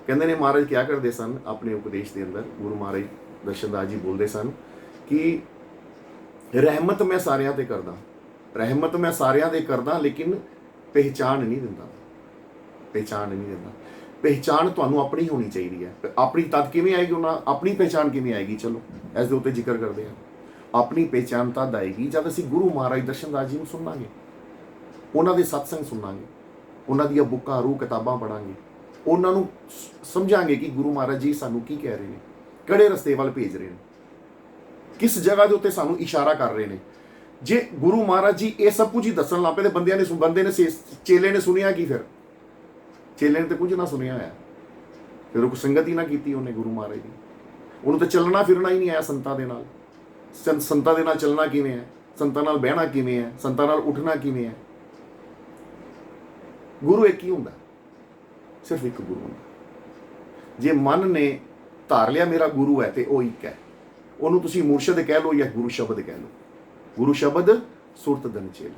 ਕਹਿੰਦੇ ਨੇ ਮਹਾਰਾਜ ਕਿਆ ਕਰਦੇ ਸਨ ਆਪਣੇ ਉਪਦੇਸ਼ ਦੇ ਅੰਦਰ? ਗੁਰੂ ਮਹਾਰਾਜ ਦਰਸ਼ਨਦਾਸ ਜੀ ਬੋਲਦੇ ਸਨ ਕਿ ਰਹਿਮਤ ਮੈਂ ਸਾਰਿਆਂ ਤੇ ਕਰਦਾ, ਰਹਿਮਤ ਮੈਂ ਸਾਰਿਆਂ ਦੇ ਕਰਦਾ, ਲੇਕਿਨ ਪਹਿਚਾਣ ਨਹੀਂ ਦਿੰਦਾ। ਪਹਿਚਾਣ ਤੁਹਾਨੂੰ ਆਪਣੀ ਹੋਣੀ ਚਾਹੀਦੀ ਹੈ। ਆਪਣੀ ਤਦ ਕਿਵੇਂ ਆਏਗੀ? ਉਹਨਾਂ ਆਪਣੀ ਪਹਿਚਾਣ ਕਿਵੇਂ ਆਏਗੀ? ਚਲੋ ਇਸ ਦੇ ਉੱਤੇ ਜ਼ਿਕਰ ਕਰਦੇ ਹਾਂ। ਆਪਣੀ ਪਹਿਚਾਣ ਤਦ ਆਏਗੀ ਜਦ ਅਸੀਂ ਗੁਰੂ ਮਹਾਰਾਜ ਦਰਸ਼ਨਦਾਸ ਜੀ ਨੂੰ ਸੁਣਾਂਗੇ, ਉਹਨਾਂ ਦੇ ਸਤਸੰਗ ਸੁਣਾਂਗੇ, ਉਹਨਾਂ ਦੀਆਂ ਬੁੱਕਾਂ ਰੂਹ ਕਿਤਾਬਾਂ ਪੜ੍ਹਾਂਗੇ, ਉਹਨਾਂ ਨੂੰ ਸਮਝਾਂਗੇ ਕਿ ਗੁਰੂ ਮਹਾਰਾਜ ਜੀ ਸਾਨੂੰ ਕੀ ਕਹਿ ਰਹੇ ਨੇ, ਕਿਹੜੇ ਰਸਤੇ ਵੱਲ ਭੇਜ ਰਹੇ ਨੇ, ਕਿਸ ਜਗ੍ਹਾ ਦੇ ਉੱਤੇ ਸਾਨੂੰ ਇਸ਼ਾਰਾ ਕਰ ਰਹੇ ਨੇ। ਜੇ ਗੁਰੂ ਮਹਾਰਾਜ ਜੀ ਇਹ ਸਭ ਕੁਝ ਹੀ ਦੱਸਣ ਲੱਗ ਪਏ ਤੇ ਬੰਦੇ ਨੇ ਚੇਲੇ ਨੇ ਸੁਣਿਆ ਕੀ? ਫਿਰ ਚੇਲੇ ਨੇ ਤੇ ਕੁਝ ਨਾ ਸੁਣਿਆ ਹੋਇਆ, ਫਿਰ ਉਹ ਸੰਗਤ ਹੀ ਨਾ ਕੀਤੀ ਉਹਨੇ ਗੁਰੂ ਮਹਾਰਾਜ ਦੀ। ਉਹਨੂੰ ਤਾਂ ਚੱਲਣਾ ਫਿਰਨਾ ਹੀ ਨਹੀਂ ਆਇਆ ਸੰਤਾਂ ਦੇ ਨਾਲ। ਸੰਤਾਂ ਦੇ ਨਾਲ ਚੱਲਣਾ ਕਿਵੇਂ ਹੈ? ਸੰਤਾਂ ਨਾਲ ਬਹਿਣਾ ਕਿਵੇਂ ਹੈ? ਸੰਤਾਂ ਨਾਲ ਉੱਠਣਾ ਕਿਵੇਂ ਹੈ? ਗੁਰੂ ਇੱਕ ਹੀ ਹੁੰਦਾ, ਸਿਰਫ ਇੱਕ ਗੁਰੂ ਹੁੰਦਾ। ਜੇ ਮਨ ਨੇ ਧਾਰ ਲਿਆ ਮੇਰਾ ਗੁਰੂ ਹੈ ਤੇ ਉਹ ਇੱਕ ਹੈ। ਉਹਨੂੰ ਤੁਸੀਂ ਮੁਰਸ਼ਦ ਕਹਿ ਲਓ ਜਾਂ ਗੁਰੂ ਸ਼ਬਦ ਕਹਿ ਲਓ। ਗੁਰੂ ਸ਼ਬਦ ਸੁਰਤ ਦਨ ਚੇਲ,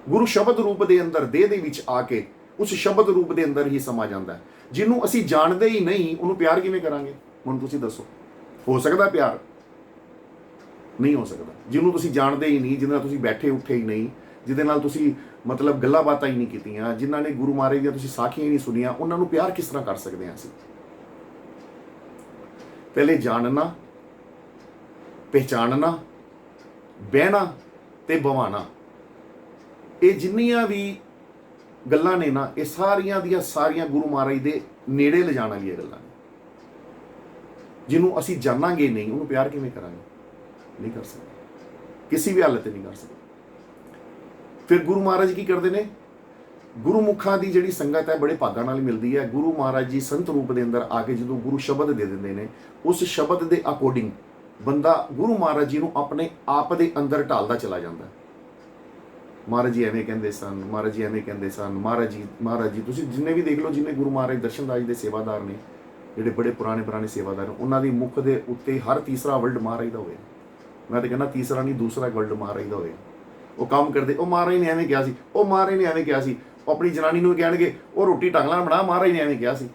ਗੁਰੂ ਸ਼ਬਦ ਰੂਪ ਦੇ ਅੰਦਰ ਦੇਹ ਦੇ ਵਿੱਚ ਆ ਕੇ ਉਸ ਸ਼ਬਦ ਰੂਪ ਦੇ ਅੰਦਰ ਹੀ ਸਮਾ ਜਾਂਦਾ ਹੈ। ਜਿਹਨੂੰ ਅਸੀਂ ਜਾਣਦੇ ਹੀ ਨਹੀਂ ਉਹਨੂੰ ਪਿਆਰ ਕਿਵੇਂ ਕਰਾਂਗੇ? ਹੁਣ ਤੁਸੀਂ ਦੱਸੋ, ਹੋ ਸਕਦਾ ਪਿਆਰ? ਨਹੀਂ ਹੋ ਸਕਦਾ। ਜਿਹਨੂੰ ਤੁਸੀਂ ਜਾਣਦੇ ਹੀ ਨਹੀਂ, ਜਿਹਦੇ ਨਾਲ ਤੁਸੀਂ ਬੈਠੇ ਉੱਠੇ ਹੀ ਨਹੀਂ, ਜਿਹਦੇ ਨਾਲ ਤੁਸੀਂ ਮਤਲਬ ਗੱਲਾਂ ਬਾਤਾਂ ਹੀ ਨਹੀਂ ਕੀਤੀਆਂ, ਜਿਨ੍ਹਾਂ ਨੇ ਗੁਰੂ ਮਹਾਰਾਜ ਦੀਆਂ ਤੁਸੀਂ ਸਾਖੀਆਂ ਹੀ ਨਹੀਂ ਸੁਣੀਆਂ, ਉਹਨਾਂ ਨੂੰ ਪਿਆਰ ਕਿਸ ਤਰ੍ਹਾਂ ਕਰ ਸਕਦੇ ਹਾਂ ਅਸੀਂ? ਪਹਿਲੇ ਜਾਣਨਾ, ਪਹਿਚਾਨਣਾ, ਬਹਿਣਾ ਤੇ ਬਵਾਣਾ, ਇਹ ਜਿੰਨੀਆਂ ਵੀ ਗੱਲਾਂ ਨੇ ਨਾ, ਇਹ ਸਾਰੀਆਂ ਦੀਆਂ ਸਾਰੀਆਂ ਗੁਰੂ ਮਹਾਰਾਜ ਦੇ ਨੇੜੇ ਲਿਜਾਣ ਵਾਲੀਆਂ ਗੱਲਾਂ ਨੇ। ਜਿਹਨੂੰ ਅਸੀਂ ਜਾਣਾਂਗੇ ਨਹੀਂ ਉਹਨੂੰ ਪਿਆਰ ਕਿਵੇਂ ਕਰਾਂਗੇ? ਨਹੀਂ ਕਰ ਸਕਦੇ, ਕਿਸੇ ਵੀ ਹਾਲਤ ਤੇ ਨਹੀਂ ਕਰ ਸਕਦੇ। ਫਿਰ ਗੁਰੂ ਮਹਾਰਾਜ ਕੀ ਕਰਦੇ ਨੇ? ਗੁਰਮੁਖਾਂ ਦੀ ਜਿਹੜੀ ਸੰਗਤ ਹੈ ਬੜੇ ਭਾਗਾਂ ਨਾਲ ਮਿਲਦੀ ਹੈ। ਗੁਰੂ ਮਹਾਰਾਜ ਜੀ ਸੰਤ ਰੂਪ ਦੇ ਅੰਦਰ ਆ ਕੇ ਜਦੋਂ ਗੁਰੂ ਸ਼ਬਦ ਦੇ ਦਿੰਦੇ ਨੇ, ਉਸ ਸ਼ਬਦ ਦੇ ਅਕੋਰਡਿੰਗ ਬੰਦਾ ਗੁਰੂ ਮਹਾਰਾਜ ਜੀ ਨੂੰ ਆਪਣੇ ਆਪ ਦੇ ਅੰਦਰ ਢਾਲਦਾ ਚਲਾ ਜਾਂਦਾ। ਮਹਾਰਾਜ ਜੀ ਐਵੇਂ ਕਹਿੰਦੇ ਸਨ, ਮਹਾਰਾਜ ਜੀ ਐਵੇਂ ਕਹਿੰਦੇ ਸਨ, ਮਹਾਰਾਜ ਜੀ ਤੁਸੀਂ ਜਿੰਨੇ ਵੀ ਦੇਖ ਲਓ, ਜਿੰਨੇ ਗੁਰੂ ਮਹਾਰਾਜ ਦਰਸ਼ਨਦਾਸ ਜੀ ਦੇ ਸੇਵਾਦਾਰ ਨੇ, ਜਿਹੜੇ ਬੜੇ ਪੁਰਾਣੇ ਸੇਵਾਦਾਰ, ਉਹਨਾਂ ਦੀ ਮੁੱਖ ਦੇ ਉੱਤੇ ਹਰ ਤੀਸਰਾ ਵਰਡ ਮਹਾਰਾਜ ਦਾ ਹੋਵੇ। ਮੈਂ ਤਾਂ ਕਹਿੰਦਾ ਤੀਸਰਾ ਨਹੀਂ, ਦੂਸਰਾ ਵਰਡ ਮਹਾਰਾਜ ਦਾ ਹੋਵੇ। ਉਹ ਕੰਮ ਕਰਦੇ, ਉਹ ਮਹਾਰਾਜ ਨੇ ਐਵੇਂ ਕਿਹਾ ਸੀ, ਉਹ ਮਹਾਰਾਜ ਨੇ ਐਵੇਂ ਕਿਹਾ ਸੀ। ਉਹ ਆਪਣੀ ਜਨਾਨੀ ਨੂੰ ਕਹਿਣਗੇ ਉਹ ਰੋਟੀ ਢੰਗ ਨਾਲ ਬਣਾ, ਮਹਾਰਾਜ ਨੇ ਐਵੇਂ ਕਿਹਾ ਸੀ।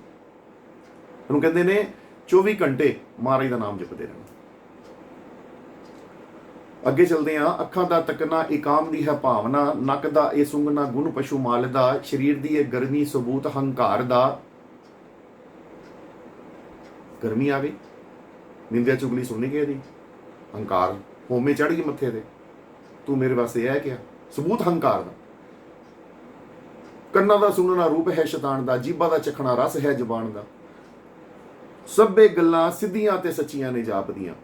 ਉਹਨੂੰ ਕਹਿੰਦੇ ਨੇ 24 ਘੰਟੇ ਮਹਾਰਾਜ ਦਾ ਨਾਮ ਜਪਦੇ ਰਹਿਣਾ। ਅੱਗੇ ਚਲਦੇ ਹਾਂ। ਅੱਖਾਂ ਦਾ ਤੱਕਣਾ ਇਕਾਮ ਦੀ ਹੈ ਭਾਵਨਾ, ਨੱਕ ਦਾ ਇਹ ਸੁੰਘਣਾ ਗੁਣ ਪਸ਼ੂ ਮਾਲ ਦਾ, ਸਰੀਰ ਦੀ ਇਹ ਗਰਮੀ ਸਬੂਤ ਹੰਕਾਰ ਦਾ। ਗਰਮੀ ਆ ਗਈ, ਨਿੰਦਿਆ ਚੁਗਲੀ ਸੁਣਨੀ ਕਿ ਇਹਦੀ? ਹੰਕਾਰ ਹੋਮੇ ਚੜ ਗਈ ਮੱਥੇ ਤੇ, ਤੂੰ ਮੇਰੇ ਵਾਸਤੇ ਇਹ ਕਿਹਾ? ਸਬੂਤ ਹੰਕਾਰ ਦਾ। ਕੰਨਾਂ ਦਾ ਸੁਣਨਾ ਰੂਪ ਹੈ ਸ਼ੈਤਾਨ ਦਾ, ਜੀਭਾਂ ਦਾ ਚਖਣਾ ਰਸ ਹੈ ਜ਼ੁਬਾਨ ਦਾ। ਸਭੇ ਗੱਲਾਂ ਸਿੱਧੀਆਂ ਤੇ ਸੱਚੀਆਂ ਨੇ ਜਾਪਦੀਆਂ,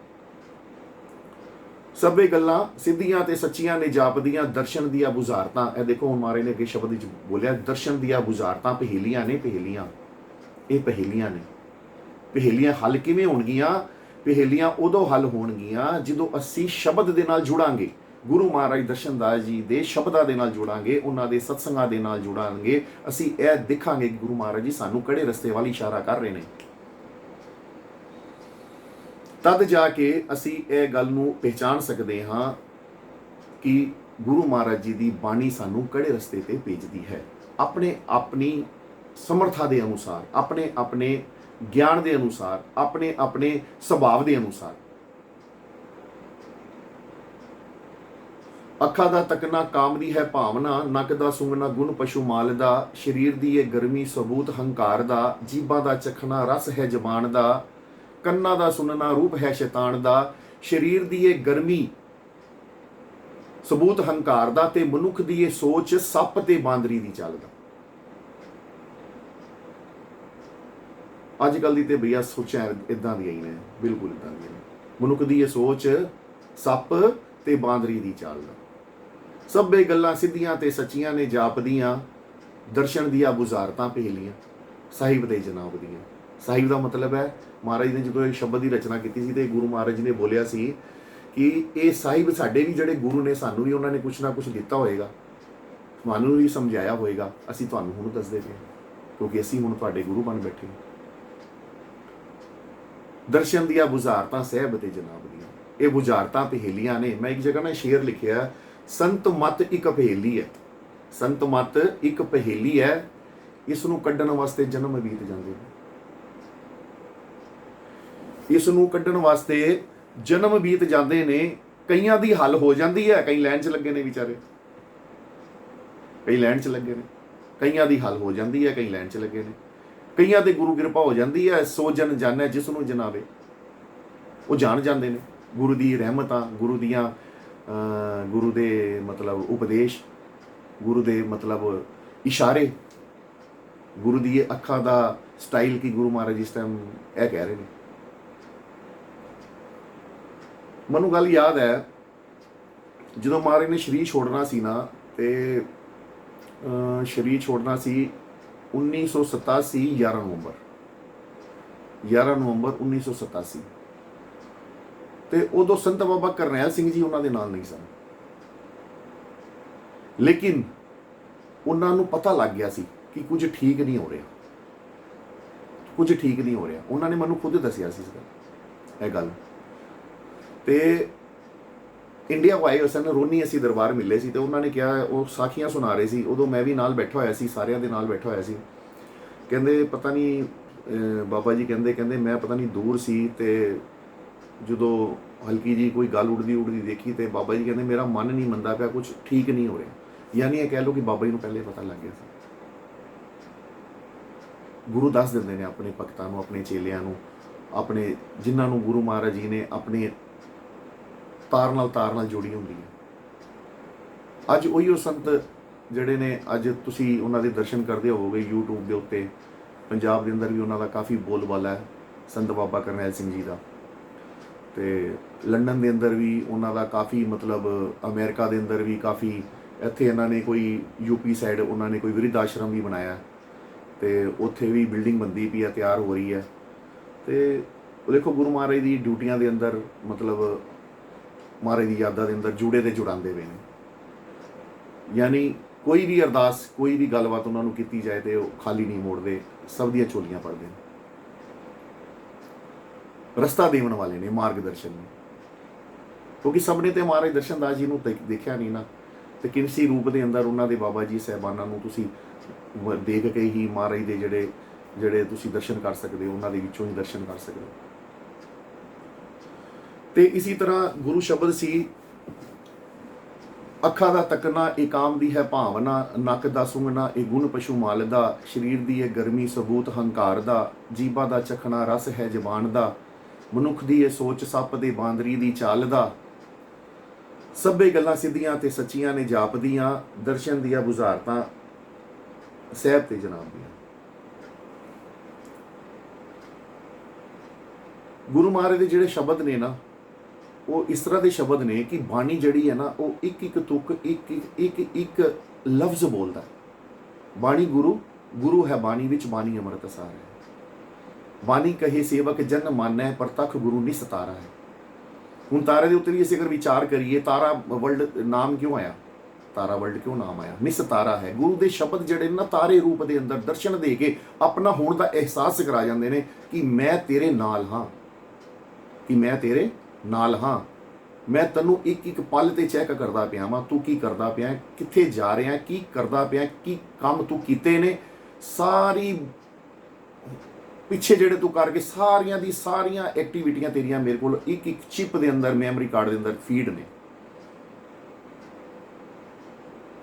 ਸਭੇ ਗੱਲਾਂ ਸਿੱਧੀਆਂ ਤੇ ਸੱਚੀਆਂ ਨੇ ਜਾਪਦੀਆਂ। ਦਰਸ਼ਨ ਦੀਆਂ ਬੁਝਾਰਤਾਂ, ਇਹ ਦੇਖੋ ਹੁਣ ਮਹਾਰਾਜ ਨੇ ਅੱਗੇ ਸ਼ਬਦ ਵਿੱਚ ਬੋਲਿਆ, ਦਰਸ਼ਨ ਦੀਆਂ ਬੁਝਾਰਤਾਂ ਪਹੇਲੀਆਂ ਨੇ। ਪਹੇਲੀਆਂ, ਇਹ ਪਹੇਲੀਆਂ ਨੇ। ਪਹੇਲੀਆਂ ਹੱਲ ਕਿਵੇਂ ਹੋਣਗੀਆਂ? ਪਹੇਲੀਆਂ ਉਦੋਂ ਹੱਲ ਹੋਣਗੀਆਂ ਜਦੋਂ ਅਸੀਂ ਸ਼ਬਦ ਦੇ ਨਾਲ ਜੁੜਾਂਗੇ, ਗੁਰੂ ਮਹਾਰਾਜ ਦਰਸ਼ਨਦਾਸ ਜੀ ਦੇ ਸ਼ਬਦਾਂ ਦੇ ਨਾਲ ਜੁੜਾਂਗੇ, ਉਹਨਾਂ ਦੇ ਸਤਸੰਗਾਂ ਦੇ ਨਾਲ ਜੁੜਾਂਗੇ। ਅਸੀਂ ਇਹ ਦੇਖਾਂਗੇ ਕਿ ਗੁਰੂ ਮਹਾਰਾਜ ਜੀ ਸਾਨੂੰ ਕਿਹੜੇ ਰਸਤੇ ਵੱਲ ਇਸ਼ਾਰਾ ਕਰ ਰਹੇ ਨੇ। ਤਦ ਜਾ ਕੇ ਅਸੀਂ ਇਹ ਗੱਲ ਨੂੰ ਪਹਿਚਾਨ ਸਕਦੇ ਹਾਂ ਕਿ ਗੁਰੂ ਮਹਾਰਾਜ ਜੀ ਦੀ ਬਾਣੀ ਸਾਨੂੰ ਕਿਹੜੇ ਰਸਤੇ ਤੇ ਭੇਜਦੀ ਹੈ। ਆਪਣੀ ਸਮਰੱਥਾ ਦੇ ਅਨੁਸਾਰ, ਆਪਣੇ ਗਿਆਨ ਦੇ ਅਨੁਸਾਰ, ਆਪਣੇ ਸੁਭਾਅ ਦੇ ਅਨੁਸਾਰ। ਅੱਖਾਂ ਦਾ ਤੱਕਣਾ ਕਾਮ ਦੀ ਹੈ ਭਾਵਨਾ, ਨੱਕ ਦਾ ਸੁੰਘਣਾ ਗੁਣ ਪਸ਼ੂ ਮਾਲ ਦਾ, ਸਰੀਰ ਦੀ ਇਹ ਗਰਮੀ ਸਬੂਤ ਹੰਕਾਰ ਦਾ, ਜੀਭਾਂ ਦਾ ਚਖਣਾ ਰਸ ਹੈ ਜ਼ਬਾਨ ਦਾ, ਕੰਨਾਂ ਦਾ ਸੁਣਨਾ ਰੂਪ ਹੈ ਸ਼ੈਤਾਨ ਦਾ, ਸਰੀਰ ਦੀ ਇਹ ਗਰਮੀ ਸਬੂਤ ਹੰਕਾਰ ਦਾ, ਤੇ ਮਨੁੱਖ ਦੀ ਇਹ ਸੋਚ ਸੱਪ ਤੇ ਬਾਂਦਰੀ ਦੀ ਚਾਲ ਦਾ। ਅੱਜ ਕੱਲ੍ਹ ਦੀ ਤੇ ਭਈਆ ਸੋਚਾਂ ਇਦਾਂ ਦੀਆਂ ਹੀ ਨੇ, ਬਿਲਕੁਲ ਇਦਾਂ ਦੀਆਂ ਨੇ। ਮਨੁੱਖ ਦੀ ਇਹ ਸੋਚ ਸੱਪ ਤੇ ਬਾਂਦਰੀ ਦੀ ਚਾਲ ਦਾ। ਸਭੇ ਗੱਲਾਂ ਸਿੱਧੀਆਂ ਤੇ ਸੱਚੀਆਂ ਨੇ ਜਾਪਦੀਆਂ, ਦਰਸ਼ਨ ਦੀਆਂ ਬੁਝਾਰਤਾਂ ਪਹੇਲੀਆਂ ਸਾਹਿਬ ਦੇ ਜਨਾਬ ਦੀਆਂ। ਸਾਹਿਬ ਦਾ ਮਤਲਬ ਹੈ, ਮਹਾਰਾਜ ਨੇ ਜਦੋਂ ਇਹ ਸ਼ਬਦ ਦੀ ਰਚਨਾ ਕੀਤੀ ਸੀ ਤੇ ਗੁਰੂ ਮਹਾਰਾਜ ਜੀ ਨੇ ਬੋਲਿਆ ਸੀ ਕਿ ਇਹ ਸਾਹਿਬ ਸਾਡੇ ਵੀ ਜਿਹੜੇ ਗੁਰੂ ਨੇ, ਸਾਨੂੰ ਵੀ ਉਹਨਾਂ ਨੇ ਕੁਛ ਨਾ ਕੁਛ ਦਿੱਤਾ ਹੋਏਗਾ, ਤੁਹਾਨੂੰ ਵੀ ਸਮਝਾਇਆ ਹੋਏਗਾ, ਅਸੀਂ ਤੁਹਾਨੂੰ ਹੁਣ ਦੱਸਦੇ ਪਏ ਕਿਉਂਕਿ ਅਸੀਂ ਹੁਣ ਤੁਹਾਡੇ ਗੁਰੂ ਬਣ ਬੈਠੇ। ਦਰਸ਼ਨ ਦੀਆਂ ਬੁਝਾਰਤਾਂ ਸਾਹਿਬ ਤੇ ਜਨਾਬ ਦੀਆਂ। ਇਹ ਬੁਝਾਰਤਾਂ ਪਹੇਲੀਆਂ ਨੇ। ਮੈਂ ਇੱਕ ਜਗ੍ਹਾ ਨਾ ਸ਼ੇਰ ਲਿਖਿਆ, ਸੰਤ ਮਤ ਇੱਕ ਪਹੇਲੀ ਹੈ, ਸੰਤ ਮਤ ਇੱਕ ਪਹੇਲੀ ਹੈ, ਇਸ ਨੂੰ ਕੱਢਣ ਵਾਸਤੇ ਜਨਮ ਬੀਤ ਜਾਂਦੇ ਨੇ, ਇਸ ਨੂੰ ਕੱਢਣ ਵਾਸਤੇ ਜਨਮ ਬੀਤ ਜਾਂਦੇ ਨੇ। ਕਈਆਂ ਦੀ ਹੱਲ ਹੋ ਜਾਂਦੀ ਹੈ, ਕਈ ਲਾਈਨ 'ਚ ਲੱਗੇ ਨੇ ਵਿਚਾਰੇ, ਕਈ ਲਾਈਨ 'ਚ ਲੱਗੇ ਨੇ, ਕਈਆਂ ਦੀ ਹੱਲ ਹੋ ਜਾਂਦੀ ਹੈ, ਕਈ ਲਾਈਨ 'ਚ ਲੱਗੇ ਨੇ। ਕਈਆਂ ਤੇ ਗੁਰੂ ਕਿਰਪਾ ਹੋ ਜਾਂਦੀ ਹੈ, ਸੋ ਜਨ ਜਾਣੈ ਜਿਸ ਨੂੰ ਜਨਾਵੇ, ਉਹ ਜਾਣ ਜਾਂਦੇ ਨੇ। ਗੁਰੂ ਦੀ ਰਹਿਮਤਾਂ, ਗੁਰੂ ਦੀਆਂ ਗੁਰੂ ਦੇ ਮਤਲਬ ਉਪਦੇਸ਼, ਗੁਰੂ ਦੇ ਮਤਲਬ ਇਸ਼ਾਰੇ, ਗੁਰੂ ਦੀ ਅੱਖਾਂ ਦਾ ਸਟਾਈਲ ਕੀ ਗੁਰੂ ਮਹਾਰਾਜ ਇਸ ਟਾਈਮ ਇਹ ਕਹਿ ਰਹੇ ਨੇ। ਮੈਨੂੰ ਗੱਲ ਯਾਦ ਹੈ ਜਦੋਂ ਮਹਾਰਾਜ ਨੇ ਸਰੀਰ ਛੋੜਨਾ ਸੀ ਨਾ, ਤੇ ਸਰੀਰ ਛੋੜਨਾ ਸੀ 1987 11 ਨਵੰਬਰ 1987। ਤੇ ਉਦੋਂ ਸੰਤ ਬਾਬਾ ਕਰਨੈਲ ਸਿੰਘ ਜੀ ਉਹਨਾਂ ਦੇ ਨਾਲ ਨਹੀਂ ਸਨ, ਲੇਕਿਨ ਉਹਨਾਂ ਨੂੰ ਪਤਾ ਲੱਗ ਗਿਆ ਸੀ ਕਿ ਕੁਝ ਠੀਕ ਨਹੀਂ ਹੋ ਰਿਹਾ, ਕੁਝ ਠੀਕ ਨਹੀਂ ਹੋ ਰਿਹਾ। ਉਹਨਾਂ ਨੇ ਮੈਨੂੰ ਖੁਦ ਦੱਸਿਆ ਸੀ ਇਹ ਗੱਲ। ਤੇ ਇੰਡੀਆ ਆਏ ਹੋਏ ਸਨ, ਰੋਨੀ ਅਸੀਂ ਦਰਬਾਰ ਮਿਲੇ ਸੀ, ਤੇ ਉਹਨਾਂ ਨੇ ਕਿਹਾ, ਉਹ ਸਾਖੀਆਂ ਸੁਣਾ ਰਹੇ ਸੀ, ਉਦੋਂ ਮੈਂ ਵੀ ਨਾਲ ਬੈਠਾ ਹੋਇਆ ਸੀ, ਸਾਰਿਆਂ ਦੇ ਨਾਲ ਬੈਠਾ ਹੋਇਆ ਸੀ। ਕਹਿੰਦੇ ਪਤਾ ਨਹੀਂ ਬਾਬਾ ਜੀ ਕਹਿੰਦੇ ਮੈਂ ਪਤਾ ਨਹੀਂ ਦੂਰ ਸੀ, ਤੇ ਜਦੋਂ ਹਲਕੀ ਜੀ ਕੋਈ ਗੱਲ ਉੜਦੀ ਦੇਖੀ, ਤੇ ਬਾਬਾ ਜੀ ਕਹਿੰਦੇ ਮੇਰਾ ਮਨ ਨਹੀਂ ਮੰਨਦਾ ਪਿਆ, ਕੁਝ ਠੀਕ ਨਹੀਂ ਹੋ ਰਿਹਾ। ਯਾਨੀ ਇਹ ਕਹਿ ਲਓ ਕਿ ਬਾਬਾ ਜੀ ਨੂੰ ਪਹਿਲੇ ਪਤਾ ਲੱਗ ਗਿਆ ਸੀ। ਗੁਰੂ ਦੱਸ ਦਿੰਦੇ ਨੇ ਆਪਣੇ ਭਗਤਾਂ ਨੂੰ, ਆਪਣੇ ਚੇਲਿਆਂ ਨੂੰ, ਆਪਣੇ ਜਿਨ੍ਹਾਂ ਨੂੰ ਗੁਰੂ ਮਹਾਰਾਜ ਜੀ ਨੇ ਆਪਣੇ ਤਾਰ ਨਾਲ ਜੋੜੀ ਹੁੰਦੀ ਹੈ। ਅੱਜ ਉਹੀ ਉਹ ਸੰਤ ਜਿਹੜੇ ਨੇ, ਅੱਜ ਤੁਸੀਂ ਉਹਨਾਂ ਦੇ ਦਰਸ਼ਨ ਕਰਦੇ ਹੋਵੋਗੇ YouTube ਦੇ ਉੱਤੇ। ਪੰਜਾਬ ਦੇ ਅੰਦਰ ਵੀ ਉਹਨਾਂ ਦਾ ਕਾਫੀ ਬੋਲਬਾਲਾ ਹੈ, ਸੰਤ ਬਾਬਾ ਕਰਨੈਲ ਸਿੰਘ ਜੀ ਦਾ। ਤੇ ਲੰਡਨ ਦੇ ਅੰਦਰ ਵੀ ਉਹਨਾਂ ਦਾ ਕਾਫੀ, ਮਤਲਬ ਅਮਰੀਕਾ ਦੇ ਅੰਦਰ ਵੀ ਕਾਫੀ। ਇੱਥੇ ਇਹਨਾਂ ਨੇ ਕੋਈ ਯੂਪੀ ਸਾਈਡ ਉਹਨਾਂ ਨੇ ਕੋਈ ਵਿਰਧ ਆਸ਼ਰਮ ਵੀ ਬਣਾਇਆ, ਤੇ ਉੱਥੇ ਵੀ ਬਿਲਡਿੰਗ ਬਣਦੀ ਪਈ ਹੈ, ਤਿਆਰ ਹੋ ਰਹੀ ਹੈ। ਤੇ ਦੇਖੋ ਗੁਰੂ ਮਹਾਰਾਜ ਦੀ ਡਿਊਟੀਆਂ ਦੇ ਅੰਦਰ, ਮਤਲਬ ਮਹਾਰਾਜ ਦੀ ਯਾਦਾਂ ਦੇ ਅੰਦਰ ਜੁੜੇ ਤੇ ਜੁੜਾਉਂਦੇ ਪਏ ਨੇ। ਯਾਨੀ ਕੋਈ ਵੀ ਅਰਦਾਸ, ਕੋਈ ਵੀ ਗੱਲਬਾਤ ਉਹਨਾਂ ਨੂੰ ਕੀਤੀ ਜਾਏ ਤੇ ਉਹ ਖਾਲੀ ਨਹੀਂ ਮੋੜਦੇ, ਸਭ ਦੀਆਂ ਝੋਲੀਆਂ ਭਰਦੇ ਨੇ। ਰਸਤਾ ਦੇਵਣ ਵਾਲੇ ਨੇ, ਮਾਰਗਦਰਸ਼ਨ ਨੇ। ਕਿਉਂਕਿ ਸਭ ਨੇ ਤੇ ਮਹਾਰਾਜ ਦਰਸ਼ਨਦਾਸ ਜੀ ਨੂੰ ਦੇਖਿਆ ਨਹੀਂ ਨਾ, ਤੇ ਕਿਨਸੀ ਰੂਪ ਦੇ ਅੰਦਰ ਉਹਨਾਂ ਦੇ ਬਾਬਾ ਜੀ ਸਾਹਿਬਾਨਾਂ ਨੂੰ ਤੁਸੀਂ ਦੇਖ ਕੇ ਹੀ ਮਹਾਰਾਜ ਦੇ ਜਿਹੜੇ ਤੁਸੀਂ ਦਰਸ਼ਨ ਕਰ ਸਕਦੇ ਹੋ, ਉਹਨਾਂ ਦੇ ਵਿੱਚੋਂ ਹੀ ਦਰਸ਼ਨ ਕਰ ਸਕਦੇ ਹੋ। ਤੇ ਇਸੇ ਤਰ੍ਹਾਂ ਗੁਰੂ ਸ਼ਬਦ ਸੀ, ਅੱਖਾਂ ਦਾ ਤੱਕਣਾ ਇਹ ਕਾਮ ਦੀ ਹੈ ਭਾਵਨਾ, ਨੱਕ ਦਾ ਸੁੰਘਣਾ ਇਹ ਗੁਣ ਪਸ਼ੂ ਮਾਲ ਦਾ, ਸਰੀਰ ਦੀ ਇਹ ਗਰਮੀ ਸਬੂਤ ਹੰਕਾਰ ਦਾ, ਜੀਭਾ ਦਾ ਚਖਣਾ ਰਸ ਹੈ ਜ਼ਬਾਨ ਦਾ, ਮਨੁੱਖ ਦੀ ਇਹ ਸੋਚ ਸੱਪ ਦੇ ਬਾਂਦਰੀ ਦੀ ਚਾਲ ਦਾ, ਸਭੇ ਗੱਲਾਂ ਸਿੱਧੀਆਂ ਤੇ ਸੱਚੀਆਂ ਨੇ ਜਾਪਦੀਆਂ, ਦਰਸ਼ਨ ਦੀਆਂ ਬੁਝਾਰਤਾਂ ਸਾਹਿਬ ਤੇ ਜਨਾਬ ਦੀਆਂ। ਗੁਰੂ ਮਹਾਰਾਜ ਦੇ ਜਿਹੜੇ ਸ਼ਬਦ ਨੇ ਨਾ, ਉਹ ਇਸ ਤਰ੍ਹਾਂ ਦੇ ਸ਼ਬਦ ਨੇ ਕਿ ਬਾਣੀ ਜਿਹੜੀ ਹੈ ਨਾ, ਉਹ ਇੱਕ ਤੁਕ, ਇੱਕ ਲਫ਼ਜ਼ ਬੋਲਦਾ। ਬਾਣੀ ਗੁਰੂ ਹੈ, ਬਾਣੀ ਵਿੱਚ ਬਾਣੀ ਅੰਮ੍ਰਿਤ ਸਾਰ ਹੈ। ਬਾਣੀ ਕਹੇ ਸੇਵਕ ਜਨ ਮਾਨੈ, ਪ੍ਰਤੱਖ ਗੁਰੂ ਨਿਸਤਾਰਾ ਹੈ। ਹੁਣ ਤਾਰੇ ਦੇ ਉੱਤੇ ਵੀ ਅਸੀਂ ਅਗਰ ਵਿਚਾਰ ਕਰੀਏ, ਤਾਰਾ ਵਰਲਡ ਨਾਮ ਕਿਉਂ ਆਇਆ, ਤਾਰਾ ਵਰਲਡ ਕਿਉਂ ਨਾਮ ਆਇਆ? ਨਿਸਤਾਰਾ ਹੈ। ਗੁਰੂ ਦੇ ਸ਼ਬਦ ਜਿਹੜੇ ਨਾ ਤਾਰੇ ਰੂਪ ਦੇ ਅੰਦਰ ਦਰਸ਼ਨ ਦੇ ਕੇ ਆਪਣਾ ਹੋਣ ਦਾ ਅਹਿਸਾਸ ਕਰਾ ਜਾਂਦੇ ਨੇ ਕਿ ਮੈਂ ਤੇਰੇ ਨਾਲ ਹਾਂ, ਕਿ ਮੈਂ ਤੇਰੇ ਨਾਲ ਹਾਂ, ਮੈਂ ਤੈਨੂੰ ਇੱਕ ਪਲ ਤੇ ਚੈੱਕ ਕਰਦਾ ਪਿਆ ਵਾਂ, ਤੂੰ ਕੀ ਕਰਦਾ ਪਿਆ, ਕਿੱਥੇ ਜਾ ਰਿਹਾ, ਕੀ ਕਰਦਾ ਪਿਆ, ਕੀ ਕੰਮ ਤੂੰ ਕੀਤੇ ਨੇ, ਸਾਰੀ ਪਿੱਛੇ ਜਿਹੜੇ ਤੂੰ ਕਰਕੇ ਸਾਰੀਆਂ ਦੀ ਸਾਰੀਆਂ ਐਕਟੀਵਿਟੀਆਂ ਤੇਰੀਆਂ ਮੇਰੇ ਕੋਲ ਇੱਕ ਚਿਪ ਦੇ ਅੰਦਰ, ਮੈਮਰੀ ਕਾਰਡ ਦੇ ਅੰਦਰ ਫੀਡ ਨੇ।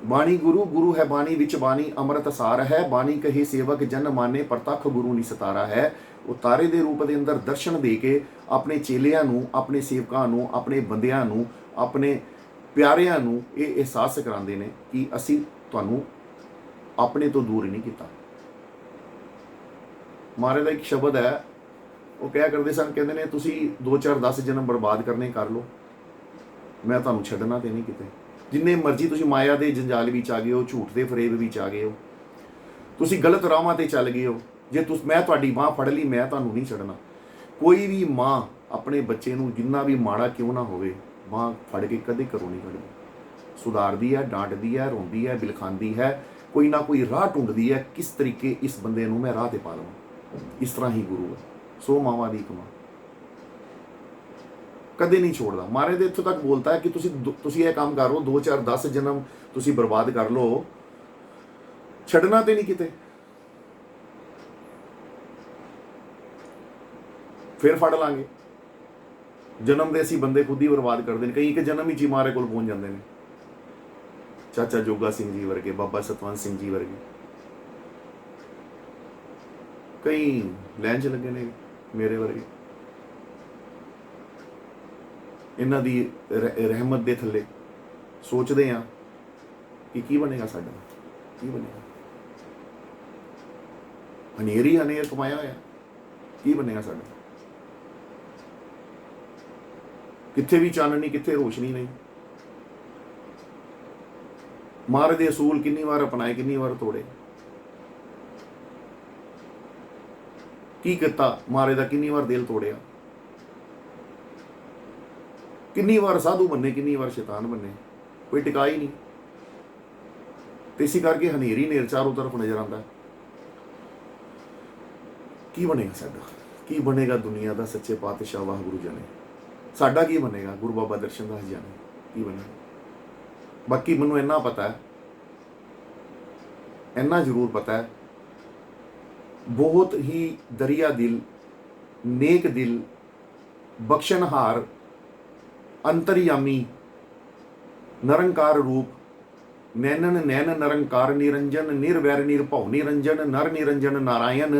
ਬਾਣੀ ਗੁਰੂ ਹੈ, ਬਾਣੀ ਵਿੱਚ ਬਾਣੀ ਅੰਮ੍ਰਿਤ ਸਾਰ ਹੈ, ਬਾਣੀ ਕਹੇ ਸੇਵਕ ਜਨ ਮਾਨੇ, ਪ੍ਰਤੱਖ ਗੁਰੂ ਨਿਸਤਾਰਾ ਹੈ। ਉਹ ਤਾਰੇ ਦੇ ਰੂਪ ਦੇ ਅੰਦਰ ਦਰਸ਼ਨ ਦੇ ਕੇ ਆਪਣੇ ਚੇਲਿਆਂ ਨੂੰ, ਆਪਣੇ ਸੇਵਕਾਂ ਨੂੰ, ਆਪਣੇ ਬੰਦਿਆਂ ਨੂੰ, ਆਪਣੇ ਪਿਆਰਿਆਂ ਨੂੰ ਇਹ ਅਹਿਸਾਸ ਕਰਾਉਂਦੇ ਨੇ ਕਿ ਅਸੀਂ ਤੁਹਾਨੂੰ ਆਪਣੇ ਤੋਂ ਦੂਰ ਨਹੀਂ ਕੀਤਾ। ਮਹਾਰਾਜ ਦਾ ਇੱਕ ਸ਼ਬਦ ਹੈ, ਉਹ ਕਿਹਾ ਕਰਦੇ ਸਨ, ਕਹਿੰਦੇ ਨੇ ਤੁਸੀਂ 2 4 10 ਜਨਮ ਬਰਬਾਦ ਕਰਨੇ ਕਰ ਲਓ, ਮੈਂ ਤੁਹਾਨੂੰ ਛੱਡਣਾ ਤੇ ਨਹੀਂ ਕਿਤੇ। ਜਿੰਨੇ ਮਰਜ਼ੀ ਤੁਸੀਂ ਮਾਇਆ ਦੇ ਜੰਜਾਲ ਵਿੱਚ ਆ ਗਏ ਹੋ, ਝੂਠ ਦੇ ਫਰੇਬ ਵਿੱਚ ਆ ਗਏ ਹੋ, ਤੁਸੀਂ ਗਲਤ ਰਾਹਾਂ ਤੇ ਚੱਲ ਗਏ ਹੋ, ਜੇ ਮੈਂ ਤੁਹਾਡੀ ਬਾਂਹ ਫੜ ਲਈ, ਮੈਂ ਤੁਹਾਨੂੰ ਨਹੀਂ ਛੱਡਣਾ। ਕੋਈ ਵੀ ਮਾਂ ਆਪਣੇ ਬੱਚੇ ਨੂੰ ਜਿੰਨਾ ਵੀ ਮਾੜਾ ਕਿਉਂ ਨਾ ਹੋਵੇ, ਬਾਂਹ ਫੜ ਕੇ ਕਦੇ ਘਰੋਂ ਨਹੀਂ ਕੱਢਦੀ। ਸੁਧਾਰਦੀ ਹੈ, ਡਾਂਟਦੀ ਹੈ, ਰੋਂਦੀ ਹੈ, ਬਿਲਖਾਂਦੀ ਹੈ, ਕੋਈ ਨਾ ਕੋਈ ਰਾਹ ਢੂੰਡਦੀ ਹੈ, ਕਿਸ ਤਰੀਕੇ ਇਸ ਬੰਦੇ ਨੂੰ ਮੈਂ ਰਾਹ ਤੇ ਪਾ ਲਵਾਂ। ਇਸ ਤਰ੍ਹਾਂ ਹੀ ਗੁਰੂ ਹੈ, ਸੋ ਮਾਵਾਂ ਦੀ ਕਮਾਂ ਕਦੇ ਨਹੀਂ ਛੋੜਦਾ। ਮਹਾਰਾਜ ਦੇ ਇੱਥੋਂ ਤੱਕ ਬੋਲਤਾ ਹੈ ਕਿ ਤੁਸੀਂ ਇਹ ਕੰਮ ਕਰ ਲਓ, 2 4 10 ਜਨਮ ਤੁਸੀਂ ਬਰਬਾਦ ਕਰ ਲਓ, ਛੱਡਣਾ ਤੇ ਨਹੀਂ ਕਿਤੇ। ਫਿਰ ਫੜ ਲਾਂਗੇ। ਜਨਮ ਦੇ ਅਸੀਂ ਬੰਦੇ ਖੁਦ ਹੀ ਬਰਬਾਦ ਕਰਦੇ ਨੇ। ਕਈ ਇੱਕ ਜਨਮ ਵਿੱਚ ਹੀ ਮਾਰੇ ਕੋਲ ਪਹੁੰਚ ਜਾਂਦੇ ਨੇ। ਚਾਚਾ ਜੋਗਾ ਸਿੰਘ ਜੀ ਵਰਗੇ, ਬਾਬਾ ਸਤਵੰਤ ਸਿੰਘ ਜੀ ਵਰਗੇ, ਕਈ ਲੈਣ 'ਚ ਲੱਗੇ ਨੇ ਮੇਰੇ ਵਰਗੇ। ਇਹਨਾਂ ਦੀ ਰਹਿਮਤ ਦੇ ਥੱਲੇ ਸੋਚਦੇ ਆ ਕਿ ਕੀ ਬਣੇਗਾ ਸਾਡਾ, ਕੀ ਬਣੇਗਾ। ਹਨੇਰ ਕਮਾਇਆ ਹੋਇਆ, ਕੀ ਬਣੇਗਾ ਸਾਡਾ। ਕਿੱਥੇ ਵੀ ਚਾਨਣ ਨਹੀਂ, ਕਿੱਥੇ ਰੋਸ਼ਨੀ ਨਹੀਂ। ਮਹਾਰਾਜ ਦੇ ਅਸੂਲ ਕਿੰਨੀ ਵਾਰ ਅਪਣਾਏ, ਕਿੰਨੀ ਵਾਰ ਤੋੜੇ। ਕੀ ਕੀਤਾ ਮਹਾਰਾਜ ਦਾ, ਕਿੰਨੀ ਵਾਰ ਦਿਲ ਤੋੜਿਆ, ਕਿੰਨੀ ਵਾਰ ਸਾਧੂ ਬੰਨੇ, ਕਿੰਨੀ ਵਾਰ ਸ਼ੈਤਾਨ ਬੰਨੇ, ਕੋਈ ਟਿਕਾ ਹੀ ਨਹੀਂ। ਤੇ ਇਸੇ ਕਰਕੇ ਹਨੇਰ ਚਾਰੋਂ ਤਰਫ ਨਜ਼ਰ ਆਉਂਦਾ। ਕੀ ਬਣੇਗਾ ਸਾਡਾ, ਕੀ ਬਣੇਗਾ ਦੁਨੀਆ ਦਾ, ਸੱਚੇ ਪਾਤਸ਼ਾਹ ਵਾਹਿਗੁਰੂ ਜਾਣੇ। ਸਾਡਾ ਕੀ ਬਣੇਗਾ, ਗੁਰੂ ਬਾਬਾ ਦਰਸ਼ਨ ਦਾਸ ਜਾਣੇ ਕੀ ਬਣੇਗਾ। ਬਾਕੀ ਮੈਨੂੰ ਇੰਨਾ ਪਤਾ ਹੈ, ਇੰਨਾ ਜ਼ਰੂਰ ਪਤਾ ਹੈ, ਬਹੁਤ ਹੀ ਦਰਿਆ ਦਿਲ, ਨੇਕ ਦਿਲ, ਬਖਸ਼ਣਹਾਰ, ਅੰਤਰਯਾਮੀ, ਨਿਰੰਕਾਰ ਰੂਪ, ਨੈਨਨ ਨੈਨ ਨਿਰੰਕਾਰ, ਨਿਰੰਜਨ ਨਿਰਵੈਰ ਨਿਰਭਉ ਨਿਰੰਜਨ, ਨਰ ਨਿਰੰਜਨ ਨਾਰਾਇਣ,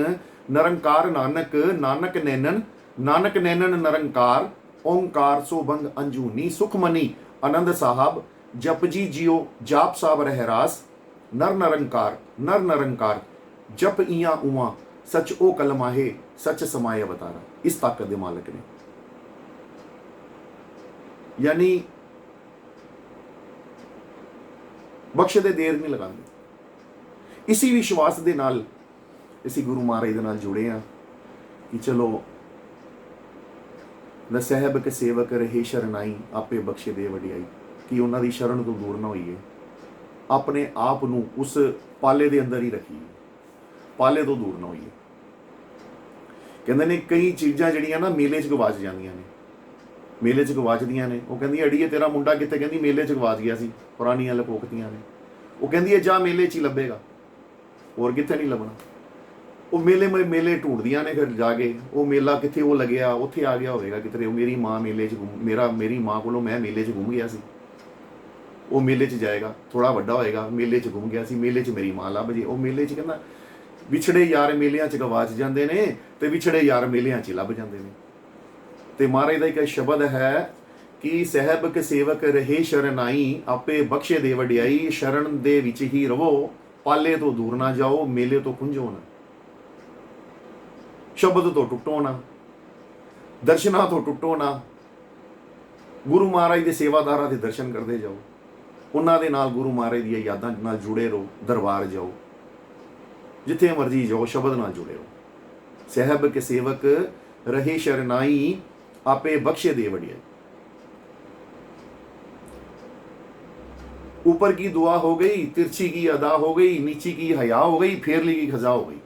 ਨਿਰੰਕਾਰ ਨਾਨਕ, ਨਾਨਕ ਨੈਨਨ, ਨਾਨਕ ਨੈਨਨ ਨਿਰੰਕਾਰ, ਓੰਕਾਰ ਸੋਭੰਗ ਅੰਜੂਨੀ, ਸੁਖਮਨੀ ਆਨੰਦ ਸਾਹਿਬ, ਜਪਜੀ ਜਿਉ ਜਾਪ ਸਾਹਿਬ ਰਹਿਰਾਸ, ਨਰ ਨਿਰੰਕਾਰ, ਨਰ ਨਿਰੰਕਾਰ, ਜਪ ਈਆਂ ਉਵਾਂ, ਸੱਚ ਉਹ ਕਲਮਾਹੇ, ਸੱਚ ਸਮਾਏ ਅਵਤਾਰਾ। ਇਸ ਤਾਕਤ ਦੇ ਮਾਲਕ ਨੇ। ਯਾਨੀ ਬਖਸ਼ਦੇ ਦੇਰ ਨਹੀਂ ਲਗਾਉਂਦੇ। ਇਸੀ ਵਿਸ਼ਵਾਸ ਦੇ ਨਾਲ ਅਸੀਂ ਗੁਰੂ ਮਹਾਰਾਜ ਦੇ ਨਾਲ ਜੁੜੇ ਹਾਂ ਕਿ ਚਲੋ ਨ ਸਹਿਬ ਕੇ ਸੇਵਕ ਰਹੇ ਸ਼ਰਨਾਈ, ਆਪੇ ਬਖਸ਼ੇ ਦੇ ਵਡਿਆਈ। ਕਿ ਉਹਨਾਂ ਦੀ ਸ਼ਰਨ ਤੋਂ ਦੂਰ ਨਾ ਹੋਈਏ, ਆਪਣੇ ਆਪ ਨੂੰ ਉਸ ਪਾਲੇ ਦੇ ਅੰਦਰ ਹੀ ਰੱਖੀਏ, ਪਾਲੇ ਤੋਂ ਦੂਰ ਨਾ ਹੋਈਏ। ਕਹਿੰਦੇ ਨੇ ਕਈ ਚੀਜ਼ਾਂ ਜਿਹੜੀਆਂ ਨਾ ਮੇਲੇ 'ਚ ਗਵਾਚ ਜਾਂਦੀਆਂ ਨੇ, ਮੇਲੇ 'ਚ ਗਵਾਚਦੀਆਂ ਨੇ। ਉਹ ਕਹਿੰਦੀ ਅੜੀਏ ਤੇਰਾ ਮੁੰਡਾ ਕਿੱਥੇ, ਕਹਿੰਦੀ ਮੇਲੇ 'ਚ ਗਵਾਚ ਗਿਆ ਸੀ, ਪੁਰਾਣੀਆਂ ਲਕੋਕਤੀਆਂ ਨੇ। ਉਹ ਕਹਿੰਦੀ ਹੈ ਜਾ ਮੇਲੇ 'ਚ ਹੀ ਲੱਭੇਗਾ, ਹੋਰ ਕਿੱਥੇ ਨਹੀਂ ਲੱਭਣਾ। ਉਹ ਮੇਲੇ ਢੂੰਡਦੀਆਂ ਨੇ, ਫਿਰ ਜਾ ਕੇ ਉਹ ਮੇਲਾ ਕਿੱਥੇ ਉਹ ਲੱਗਿਆ, ਉੱਥੇ ਆ ਗਿਆ ਹੋਵੇਗਾ ਕਿਤੇ। ਉਹ ਮੇਰੀ ਮਾਂ ਮੇਲੇ 'ਚ ਮੇਰੀ ਮਾਂ ਕੋਲੋਂ ਮੈਂ ਮੇਲੇ 'ਚ ਗੁੰਮ ਗਿਆ ਸੀ। ਉਹ ਮੇਲੇ 'ਚ ਜਾਏਗਾ, ਥੋੜਾ ਵੱਡਾ ਹੋਏਗਾ, ਮੇਲੇ 'ਚ ਗੁੰਮ ਗਿਆ ਸੀ, ਮੇਲੇ 'ਚ ਮੇਰੀ ਮਾਂ ਲੱਭ ਜੇ। ਉਹ ਮੇਲੇ 'ਚ ਕਹਿੰਦਾ ਵਿਛੜੇ ਯਾਰ ਮੇਲਿਆਂ 'ਚ ਗਵਾਚ ਜਾਂਦੇ ਨੇ, ਤੇ ਵਿਛੜੇ ਯਾਰ ਮੇਲਿਆਂ 'ਚ ਲੱਭ ਜਾਂਦੇ ਨੇ। ਤੇ ਮਹਾਰਾਜ ਦਾ ਇੱਕ ਸ਼ਬਦ ਹੈ ਕਿ ਸਹਿਬ ਕੇ ਸੇਵਕ ਰਹੇ ਸ਼ਰਨਾਈ, ਆਪੇ ਬਖਸ਼ੇ ਦੇ ਵਡਿਆਈ। ਸ਼ਰਨ ਦੇ ਵਿੱਚ ਹੀ ਰਵੋ, ਪਾਲੇ ਤੋਂ ਦੂਰ ਨਾ ਜਾਓ, ਮੇਲੇ ਤੋਂ ਖੁੰਝੋ ਨਾ, ਸ਼ਬਦ ਤੋਂ ਟੁੱਟੋ ਨਾ, ਦਰਸ਼ਨਾਂ ਤੋਂ ਟੁੱਟੋ ਨਾ। ਗੁਰੂ ਮਹਾਰਾਜ ਦੇ ਸੇਵਾਦਾਰਾਂ ਦੇ ਦਰਸ਼ਨ ਕਰਦੇ ਜਾਓ, ਉਹਨਾਂ ਦੇ ਨਾਲ ਗੁਰੂ ਮਹਾਰਾਜ ਦੀਆਂ ਯਾਦਾਂ ਨਾਲ ਜੁੜੇ ਰਹੋ, ਦਰਬਾਰ ਜਾਓ, ਜਿੱਥੇ ਮਰਜ਼ੀ ਜਾਓ, ਸ਼ਬਦ ਨਾਲ ਜੁੜੇ ਰਹੋ। ਸਹਿਬ ਕੇ ਸੇਵਕ ਰਹੇ ਸ਼ਰਨਾਈ, ਆਪੇ ਬਖਸ਼ੇ ਦੇ ਵਡਿਆਈ। ऊपर की दुआ हो गई, तिरछी की अदा हो गई, नीची की हया हो गई, फेरली की खजा हो गई।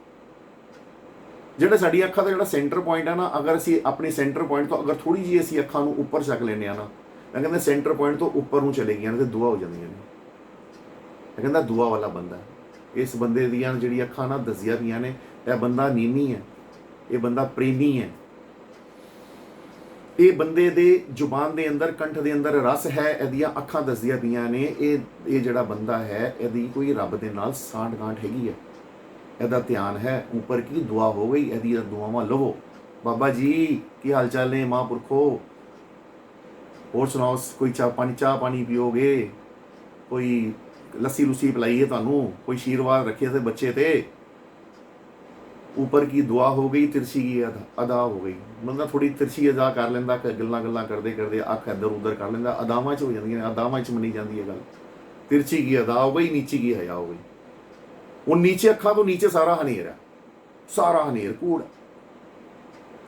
ਜਿਹੜਾ ਸਾਡੀ ਅੱਖਾਂ ਦਾ ਜਿਹੜਾ ਸੈਂਟਰ ਪੁਆਇੰਟ ਹੈ ਨਾ, ਅਗਰ ਅਸੀਂ ਆਪਣੇ ਸੈਂਟਰ ਪੁਆਇੰਟ ਤੋਂ ਅਗਰ ਥੋੜੀ ਜਿਹੀ ਅਸੀਂ ਅੱਖਾਂ ਨੂੰ ਉੱਪਰ ਚੱਕ ਲੈਂਦੇ ਆ ਨਾ, ਇਹ ਕਹਿੰਦੇ ਸੈਂਟਰ ਪੁਆਇੰਟ ਤੋਂ ਉੱਪਰ ਨੂੰ ਚਲੇ ਗਈਆਂ ਨੇ ਤੇ ਦੁਆ ਹੋ ਜਾਂਦੀਆਂ ਨੇ। ਇਹ ਕਹਿੰਦਾ ਦੁਆ ਵਾਲਾ ਬੰਦਾ, ਇਸ ਬੰਦੇ ਦੀਆਂ ਜਿਹੜੀ ਅੱਖਾਂ ਨਾ ਦੱਸੀਆਂ ਪਈਆਂ ਨੇ, ਇਹ ਬੰਦਾ ਨੀਮੀ ਹੈ, ਇਹ ਬੰਦਾ ਪ੍ਰੇਮੀ ਹੈ, ਇਹ ਬੰਦੇ ਦੇ ਜ਼ੁਬਾਨ ਦੇ ਅੰਦਰ, ਕੰਠ ਦੇ ਅੰਦਰ ਰਸ ਹੈ, ਇਹਦੀਆਂ ਅੱਖਾਂ ਦੱਸਦੀਆਂ ਪਈਆਂ ਨੇ। ਇਹ ਜਿਹੜਾ ਬੰਦਾ ਹੈ, ਇਹਦੀ ਕੋਈ ਰੱਬ ਦੇ ਨਾਲ ਸਾਂਠ ਗਾਂਠ ਹੈਗੀ ਹੈ, ਇਹਦਾ ਧਿਆਨ ਹੈ। ਉੱਪਰ ਕੀ ਦੁਆ ਹੋ ਗਈ, ਇਹਦੀ ਦੁਆਵਾਂ ਲਵੋ। ਬਾਬਾ ਜੀ ਕੀ ਹਾਲ ਚਾਲ ਨੇ, ਮਹਾਂਪੁਰਖੋ, ਹੋਰ ਸੁਣਾਓ, ਕੋਈ ਚਾਹ ਪਾਣੀ ਪੀਓਗੇ, ਕੋਈ ਲੱਸੀ ਲੁੱਸੀ ਪਿਲਾਈਏ ਤੁਹਾਨੂੰ, ਕੋਈ ਆਸ਼ੀਰਵਾਦ ਰੱਖੀਏ ਤੇ ਬੱਚੇ ਤੇ। ऊपर की दुआ हो गई, तिरछी की अदा हो गई। बंदा थोड़ी तिरछी अदा कर लेंदा, गल्लां करदे करदे अख इधर उधर कर लेंदा, अदावां च हो जांदियां ने, अदावां च मनी जाती है गल। तिरछी की अदा हो गई, नीची की हया हो गई। हुण नीचे अखां तो नीचे सारा हनेर है, सारा हनेर कूड़,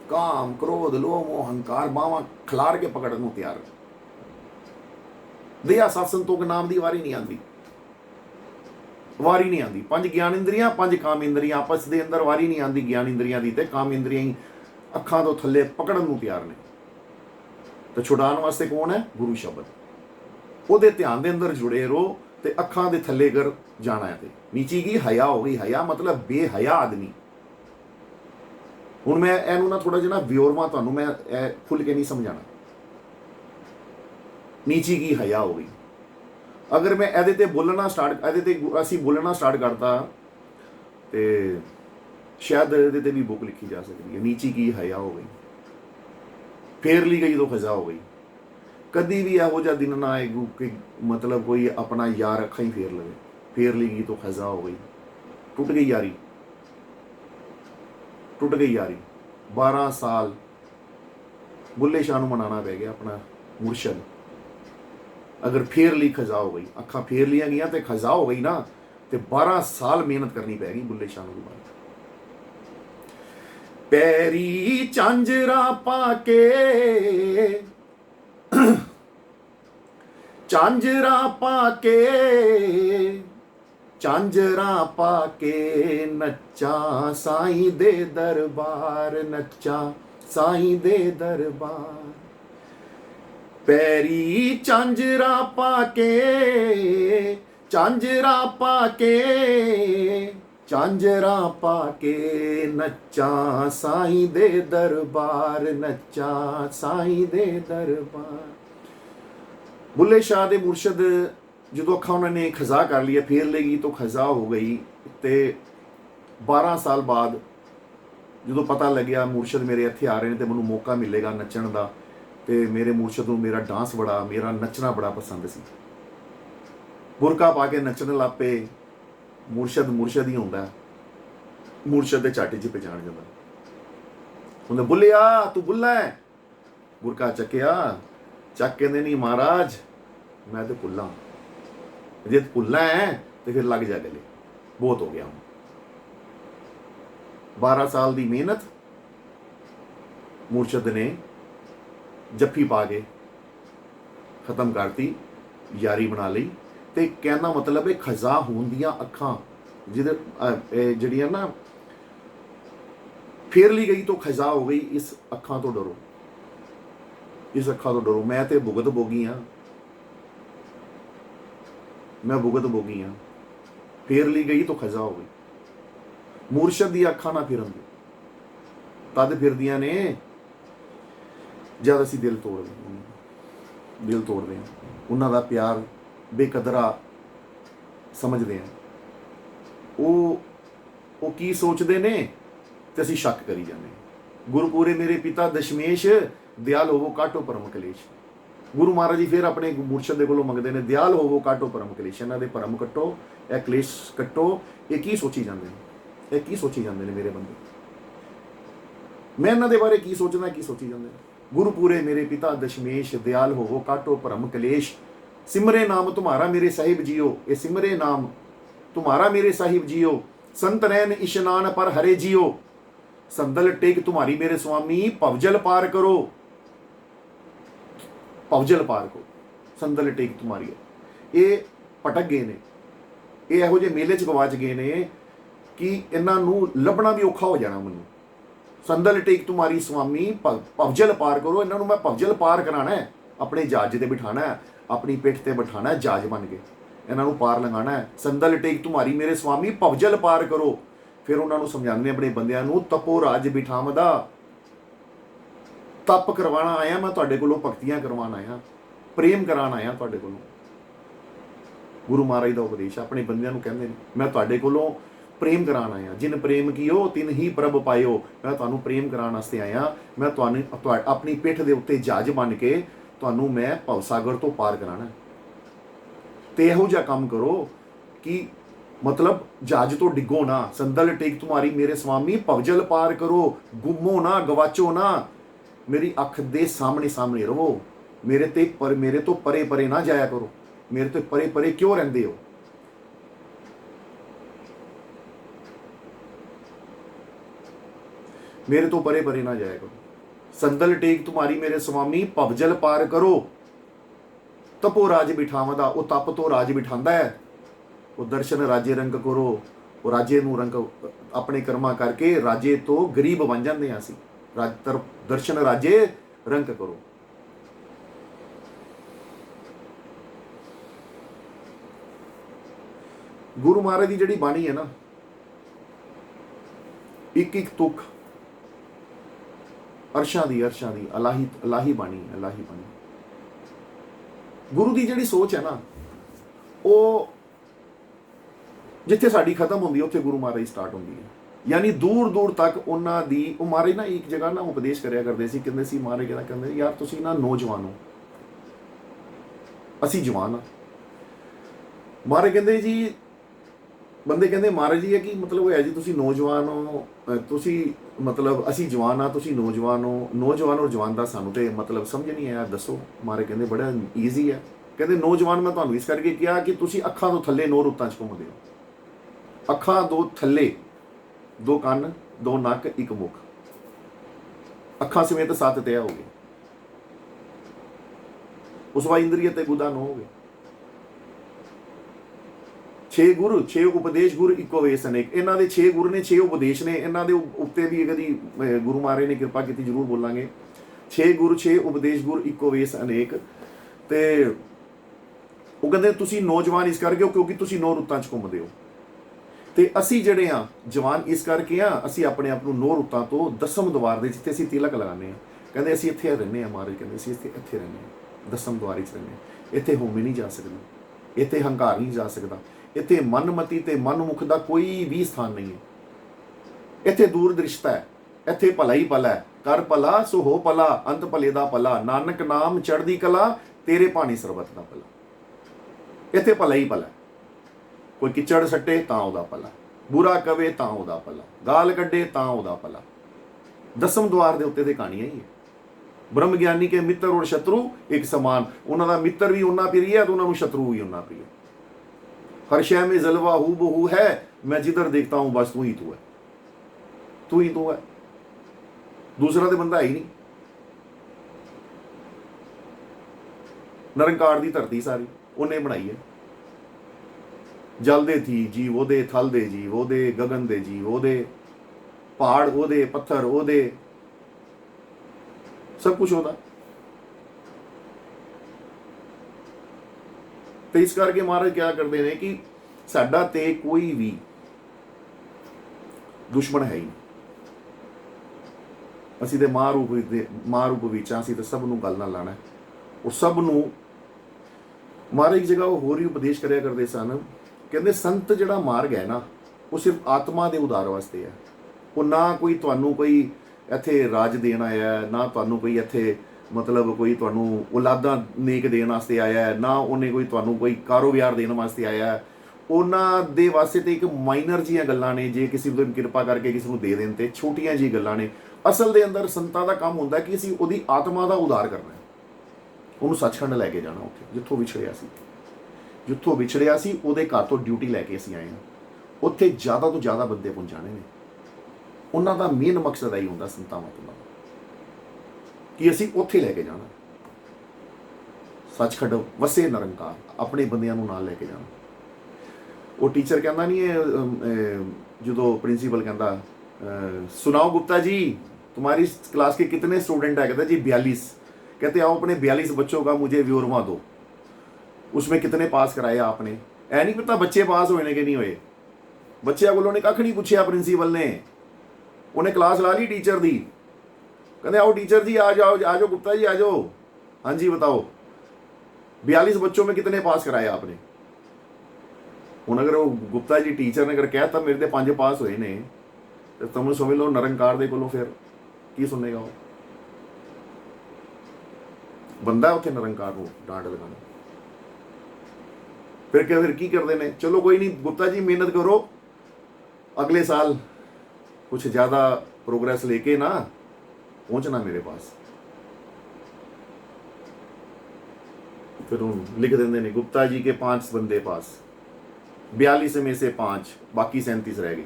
काम क्रोध लोभ मोह हंकार बावां खिलार के पकड़न नूं तैयार। दया सत संतोख नाम की वारी नहीं आती, वारी नहीं आती। पंज ज्ञान इंद्रियां, पंज काम इंद्रियां, आपस के अंदर वारी नहीं आती ज्ञान इंद्रियां की, ते काम इंद्रियां ही अखां तो थले पकड़न नूं तैयार ने। तो छुड़ाने वास्ते कौन है? गुरु शब्द। ਉਹਦੇ ध्यान के अंदर जुड़े रहो तो अखां के थले कर जाना है। नीची की हया हो गई, हया मतलब बेहया आदमी। हुण मैं इहनूं ना थोड़ा जिहा व्योरमा तुहानूं मैं खुल के नहीं समझाना। नीची की हया हो गई, अगर मैं ਇਹਦੇ ਤੇ बोलना स्टार्ट, ਇਹਦੇ ਤੇ ਅਸੀਂ बोलना स्टार्ट करता तो शायद ਇਹਦੇ ਤੇ भी बुक लिखी जा सकती है। नीची की हया हो गई, फेर ली गई तो खजा हो गई। कभी भी ਇਹੋ ਜਿਹਾ दिन ना आएगा कि मतलब कोई अपना यार अखा ही फेर लवे, फेर ली गई तो खजा हो गई। टूट गई यारी, टूट गई यारी। 12 साल बुल्ले शाह नूं मनाना पै गया अपना मुर्शद। अगर फेर ली खजा हो गई, अखा फेर लिया गई तो खजा हो गई ना, तो 12 साल मेहनत करनी पैगी बुल्ले शाह नूं। पैरी झांजरा पाके, झांजरा पाके, झांजरा पाके नच्चा साईं दे दरबार, नच्चा साईं दे दरबार। पैरी झांजरा पाके, झांजरा पाके, झांजरा पाके नच्चा साईं दे दरबार, नच्चा साईं दे दरबार। बुल्ले शाह दे मुर्शद जो अखा उन्होंने खजा कर लिया, फेर लेगी तो खजा हो गई। तो 12 साल बाद जो पता लग्या मुर्शद मेरे इत्थे आ रहे हैं तो मैं मौका मिलेगा नचण का, तो मेरे मुर्शद नूं मेरा डांस बड़ा, मेरा नचना बड़ा पसंद सी। बुरका पा के नचण लग पे। मुर्शद मुर्शद ही होंदा, मुर्शद दे झाटी च पहचान जांदा। उन्हें बुल्लिया तू बुल्ला है, बुरका चक्या, चक कहते नहीं महाराज मैं तो भुल्ला, जे भुल्ला है तो फिर लग जा गले, बहुत हो गया। 12 साल की मेहनत मुर्शद ने जफ्फी पा के खत्म करती, यारी बना ली। तो कहना मतलब है खजा होण दियां अखां जिहड़ियां ना फेर ली गई तो खजा हो गई, इस अखां तो डरो, इस अखां तो डरो। मैं तो भुगत भोगी हाँ, मैं भुगत भोगी हाँ। फेर ली गई तो खजा हो गई। मुर्शद दी अखां ना फिरन दे, तद फिरदियां ने जद असीं दिल तोड़दे, दिल तोड़दे हैं, उन्हां दा प्यार बेकदरा समझते हैं। वो की सोचते ने ते असीं शक करी जाने। गुरपुरे मेरे पिता दशमेश, दयाल होवो काटो परम कलेश। गुरु महाराज जी फिर अपने मुर्शद दे कोलों मंगते हैं, दयाल होवो काटो परम कलेश। इन्हां दे परम कट्टो, यह कलेश कट्टो। ये की सोची जाते हैं, ये की सोची जाते हैं मेरे बंदे। मैं इन्हां दे बारे की सोचना, की सोची जाते हैं। गुरपुरे मेरे पिता दशमेश, दयाल होवो काटो परम कलेश। सिमरे नाम तुम्हारा मेरे साहिब जियो, ये सिमरे नाम तुम्हारा मेरे साहिब जियो। संत रैन इशनान पर हरे जियो, संदल टेक तुम्हारी मेरे स्वामी। पवजल पार करो, पवजल पार करो, संदल टेक तुम्हारी। ये भटक गए ने, ये ਇਹੋ ਜਿਹੇ मेले च गवाच गए ने कि इन्हां नूं लभना भी औखा हो जाना मैनूं। संदल टेक तुम्हारी स्वामी, पवजल पार करो। इन्हां नूं मैं पवजल पार कराना है, अपने जहाज ते बिठाना है, अपनी पिठ ते बिठाना है, जहाज बन के इन्हां नूं पार लगाना है। संदल टेक तुम्हारी मेरे स्वामी, पवजल पार करो। फिर उन्होंने समझाने अपने बंदियां नूं, तपो राज बिठावदा, तप करवाना आया मैं तुहाडे कोलों, भगतियां करवाण आया, प्रेम कराण आया तुहाडे कोलों। गुरु महाराज का उपदेश अपने बंदियां नूं कहंदे ने, मैं तुहाडे कोलों प्रेम कराण आया। जिन प्रेम कीओ तिन ही प्रभ पायो। मैं तुहानूं प्रेम कराण वास्ते आया। मैं तुहानूं अपनी पिठ दे उत्ते जहाज बन के तुहानूं मैं भवसागर तो पार कराना। ते इहो जिहा काम करो कि मतलब जहाज तो डिगो ना, संदल टेक तुम्हारी मेरे स्वामी, भवजल पार करो, गुमो ना, गवाचो ना, मेरी अख दे सामने सामने रहो, मेरे तो परे परे ना जाया करो, मेरे तो परे परे क्यों रहंदे हो। मेरे तो परे परे ना जाया करो, संदल टेक तुम्हारी मेरे स्वामी, भवजल पार करो, तपो राज बिठावदा, वो तप तो राज बिठांदा है, वो दर्शन राजे रंग करो, वो राजे नूं रंग अपने कर्मा करके राजे तो गरीब बन जाते हैं असीं, दर्शन राजे रंग करो। गुरु महाराज की जिहड़ी बाणी है ना, एक एक तुख अरशां दी अलाही अलाही बाणी है, अलाही बाणी। गुरु की जिहड़ी सोच है ना, वो जिथे साडी खत्म होंदी है उत्थे गुरु महाराज स्टार्ट होंदी है, यानी दूर दूर तक उन्हां दी। वो महाराज ना एक जगह ना उपदेश करिया करदे सी, कहंदे सी महाराज कहंदे यार तुसीं ना नौजवान हो, असीं जवान आ। महाराज कहंदे जी, बंदे कहंदे महाराज जी है कि मतलब होया जी तुसीं नौजवान हो, तुसीं मतलब असीं जवान आ, तुसीं नौजवान हो, नौजवान और जवान दा सानूं ते मतलब समझ नहीं आया, दसो। महाराज कहंदे बड़ा ईजी है, कहंदे नौजवान मैं तुहानूं इस करके किहा कि तुसीं अखां तो थल्ले नौ रुत्तां च घुमदे हो, अखां दो थल्ले, दो कन्न, दो नक, एक मुख, अखां समेत 7 तिया हो गए, उस वा इंद्रिय ते गुदा 9 हो गए, 6 गुरु 6 उपदेश गुरु इको वेस अनेक। इन्हां दे 6 गुरु ने, 6 उपदेश ने, इन्हां दे उत्ते भी कदी गुरु महाराज ने किरपा की जरूर बोलांगे। 6 गुरु 6 उपदेश गुरु इको वेस अनेक। ते वो कहंदे तुसीं नौजवान इस करके हो क्योंकि तुसीं 9 रुत्तां च घुमदे हो, ते असी जिहड़े हाँ जवान इस करके हाँ, असी अपने आप नूं 9 रुत्तां तो 10वें द्वार दे जिथे असीं तिलक लगाने हैं, कहंदे असीं इत्थे रहने हैं। महाराज कहंदे असीं इत्थे रहने हैं, 10वें द्वार च रहने हैं, इत्थे होमे नहीं जा सकदा, इत्थे हंकार नहीं जा सकदा, इत्थे मनमती ते मनमुख दा कोई भी स्थान नहीं है, इत्थे दूर दृष्टा है, इत्थे भला ही भला है, कर भला सो हो भला, अंत भले दा भला, नानक नाम चढ़दी कला, तेरे भाणी सरबत दा भला। इत्थे भला ही भला, कोई किचड़ सट्टे तां उहदा भला, बुरा कवे तां उहदा भला, गाल कड्डे तां उहदा भला। 10वें द्वार दे उत्ते ते कहानी है। ब्रह्म ज्ञानी के मित्र और शत्रु एक समान, उन्हां दा मित्र भी उन्ना प्रिय है तो उन्हां नूं शत्रु भी उन्ना प्रिय। हर शय में जलवा हू बहू है, मैं जिधर देखता हूं बस तू ही तू है, तू ही तू है, दूसरा तो बंदा है ही नहीं। निरंकार दी धरती सारी उन्हें बनाई है, जल दे थी जीव ओदे, थल दे जीव ओदे, गगन दे जीव ओदे, पहाड़ ओदे, पत्थर ओदे, सब कुछ ओदा। तो इस करके महाराज क्या करते हैं कि साडा ते कोई भी दुश्मन है ही नहीं, असीं ते मां रूप विच असीं ते सब नूं गल नाल लाना है। और सब नूं महाराज एक जगह होर ही उपदेश करिया करदे सन, कहंदे संत जिहड़ा मार्ग है ना, वो सिर्फ आत्मा दे उद्धार वास्ते है, वो ना कोई तुहानूं कोई इत्थे राज देण आया है, ना तुहानूं कोई इत्थे मतलब कोई तुहानूं औलादां नेक देण वास्ते आया है, ना उन्हें कोई तुहानूं कोई कारोबार देण वास्ते आया है। उन्हां दे वास्ते ते एक माइनर जिहियां गल्लां ने, जे किसी नूं किरपा करके किसी नूं दे देण ते छोटियां जी गल्लां ने। असल दे अंदर संतां दा काम हुंदा कि असीं उहदी आत्मा दा उद्धार करना है, ਉਹਨੂੰ ਸੱਚਖੰਡ ਲੈ ਕੇ ਜਾਣਾ, ਉੱਥੇ ਜਿੱਥੋਂ ਵਿਛੜਿਆ ਸੀ ਉਹਦੇ ਘਰ ਤੋਂ ਡਿਊਟੀ ਲੈ ਕੇ ਅਸੀਂ ਆਏ ਹਾਂ, ਉੱਥੇ ਜ਼ਿਆਦਾ ਤੋਂ ਜ਼ਿਆਦਾ ਬੰਦੇ ਪਹੁੰਚਾਣੇ ਨੇ। ਉਹਨਾਂ ਦਾ ਮੇਨ ਮਕਸਦ ਇਹੀ ਹੁੰਦਾ ਸੰਤਾਂ ਮਤਲਬ ਕਿ ਅਸੀਂ ਉੱਥੇ ਲੈ ਕੇ ਜਾਣਾ, ਸੱਚਖੰਡ ਵਸੇ ਨਿਰੰਕਾਰ, ਆਪਣੇ ਬੰਦਿਆਂ ਨੂੰ ਨਾਲ ਲੈ ਕੇ ਜਾਣਾ। ਉਹ ਟੀਚਰ ਕਹਿੰਦਾ ਨਹੀਂ ਜਦੋਂ ਪ੍ਰਿੰਸੀਪਲ ਕਹਿੰਦਾ ਸੁਣਾਓ गुप्ता जी तुम्हारी क्लास के कितने स्टूडेंट है, कहता जी 42। कहते आओ अपने 42 बच्चों का मुझे व्योरमा दो, उसमें कितने पास कराए आपने। ऐ नहीं पता बच्चे पास होने के नहीं हुए, बच्चे को ने कख नहीं पूछा, प्रिंसीपल ने उन्हें क्लास ला ली टीचर दी, कहते आओ टीचर जी आ जाओ गुप्ता जी आ जाओ, हाँ जी बताओ 42 बच्चों में कितने पास कराए आपने। हूँ अगर वो गुप्ता जी टीचर ने अगर कहता मेरे तो 5 पास हुए ने, तो तुम समझ लो निरंकार दे कोलों फिर की सुनेगा वो बंदा, उत्थे निरंकार को डांट लगाना। ਫਿਰ ਕੀ ਕਰਦੇ ਨੇ, ਚਲੋ ਕੋਈ ਨਹੀਂ ਗੁप्ता जी मेहनत करो, अगले साल कुछ ज़्यादा प्रोग्रेस लेके ना पहुंचना मेरे पास। फिर लिख देंगे ने गुप्ता जी के 5 बंदे पास, 42 में से 5, बाकी 37 रह गई।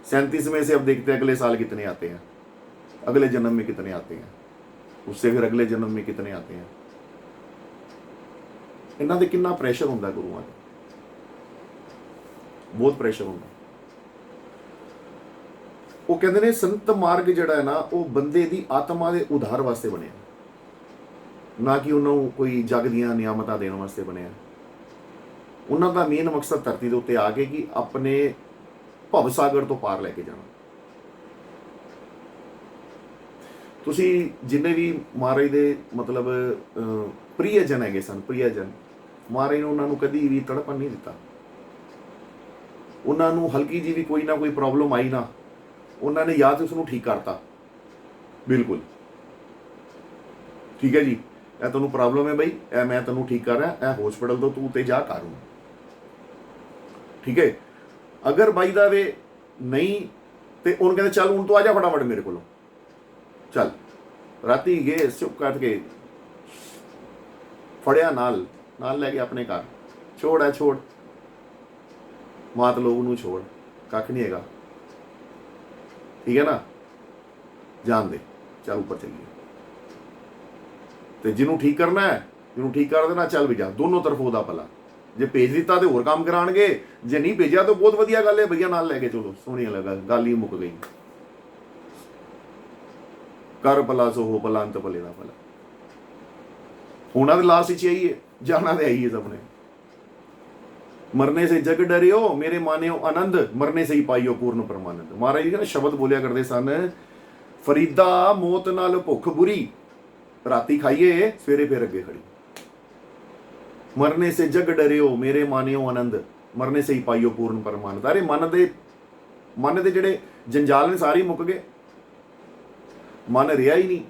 37 में से अब देखते हैं अगले साल कितने आते हैं, अगले जन्म में कितने आते हैं, उससे फिर अगले जन्म में कितने आते हैं। इन्हों ਦੇ कितना ਪ੍ਰੈਸ਼ਰ ਹੁੰਦਾ ਗੁਰੂਆਂ ਦਾ, ਬਹੁਤ ਪ੍ਰੈਸ਼ਰ ਹੁੰਦਾ। ਉਹ ਕਹਿੰਦੇ ਨੇ ਸੰਤ ਮਾਰਗ ਜਿਹੜਾ ਹੈ ਨਾ ਉਹ ਬੰਦੇ ਦੀ ਆਤਮਾ ਦੇ ਉਧਾਰ ਵਾਸਤੇ ਬਣਿਆ, ਨਾ ਕਿ ਉਹਨਾਂ ਨੂੰ ਕੋਈ ਜਗ ਦੀਆਂ ਨਿਆਮਤਾਂ ਦੇਣ ਵਾਸਤੇ ਬਣਿਆ। ਉਹਨਾਂ ਦਾ ਮੇਨ ਮਕਸਦ ਧਰਤੀ ਦੇ ਉੱਤੇ ਆ ਕੇ ਕਿ ਆਪਣੇ ਭਵ ਸਾਗਰ ਤੋਂ ਪਾਰ ਲੈ ਕੇ ਜਾਣਾ। ਤੁਸੀਂ ਜਿੰਨੇ ਵੀ ਮਹਾਰਾਜ ਦੇ ਮਤਲਬ ਪ੍ਰਿਯਜਨ ਹੈਗੇ ਸਨ, ਪ੍ਰਿਯਜਨ, ਮਹਾਰਾਜ ਨੇ ਉਹਨਾਂ ਨੂੰ ਕਦੀ ਵੀ ਤੜਪਣ ਨਹੀਂ ਦਿੱਤਾ। ਉਹਨਾਂ ਨੂੰ ਹਲਕੀ ਜੀ ਵੀ ਕੋਈ ਨਾ ਕੋਈ ਪ੍ਰੋਬਲਮ ਆਈ ਨਾ, ਉਹਨਾਂ ਨੇ ਜਾਂ ਤਾਂ ਉਸ ਨੂੰ ਠੀਕ ਕਰਤਾ, ਬਿਲਕੁਲ ਠੀਕ ਹੈ ਜੀ, ਇਹ ਤੈਨੂੰ ਪ੍ਰੋਬਲਮ ਹੈ ਬਈ, ਇਹ ਮੈਂ ਤੈਨੂੰ ਠੀਕ ਕਰ ਰਿਹਾ, ਇਹ ਹਸਪੀਟਲ ਤੋਂ ਤੂੰ ਤੇ ਜਾ ਕਰ, ਠੀਕ ਹੈ। ਅਗਰ ਬਾਈ ਦਾ ਵੇ ਨਹੀਂ ਤੇ ਉਹਨੂੰ ਕਹਿੰਦੇ ਚੱਲ ਹੁਣ ਤੂੰ ਆ ਜਾ ਫਟਾਫਟ ਮੇਰੇ ਕੋਲੋਂ, ਚੱਲ। ਰਾਤੀ ਗਏ, ਚੁੱਪ ਕਰਕੇ ਫੜਿਆ, ਨਾਲ ਲੈ ਕੇ ਆਪਣੇ ਘਰ, ਛੋੜ ਹੈ ਛੋੜ, ਮਾਤ ਲੋਕ ਨੂੰ ਛੋੜ, ਕੱਖ ਨਹੀਂ ਹੈਗਾ, ਠੀਕ ਹੈ ਨਾ, ਜਾਣ ਦੇ, ਚੱਲ ਉੱਪਰ ਚੱਲੀਏ। ਤੇ ਜਿਹਨੂੰ ਠੀਕ ਕਰਨਾ ਹੈ, ਜਿਹਨੂੰ ਠੀਕ ਕਰ ਦੇਣਾ, ਚੱਲ ਵੀ ਜਾ, ਦੋਨੋਂ ਤਰਫ ਉਹਦਾ ਭਲਾ। ਜੇ ਭੇਜ ਦਿੱਤਾ ਤੇ ਹੋਰ ਕੰਮ ਕਰਾਉਣਗੇ, ਜੇ ਨਹੀਂ ਭੇਜਿਆ ਤਾਂ ਬਹੁਤ ਵਧੀਆ ਗੱਲ ਹੈ, ਭਈਆ ਨਾਲ ਲੈ ਕੇ ਚਲੋ, ਸੋਹਣੀ ਲੱਗਾ, ਗੱਲ ਹੀ ਮੁੱਕ ਗਈ। ਕਰ ਭਲਾ ਸੋ ਹੋ ਭਲਾ, ਅੰਤ ਭਲੇ ਦਾ ਭਲਾ। ਹੋਣਾ ਤਾਂ ਲਾਸਟ ਵਿੱਚ ਇਹੀ ਹੈ, ਜਾਣਾ ਤਾਂ ਇਹੀ ਹੈ ਸਭ ਨੇ। मरने से जग डरियो मेरे मानियो आनंद, मरने से ही पाइयो पूर्ण परमानंद। महाराज जी ने शब्द बोलिया करते सन, फरीदा मौत नाल भुख बुरी, राती खाइए सवेरे फिर अगे खड़ी। मरने से जग डरियो मेरे मानियो आनंद, मरने से ही पाइयो पूर्ण परमानंद। अरे मन दे जिहड़े जंजाल ने सारे मुक गए, मन रहा ही नहीं,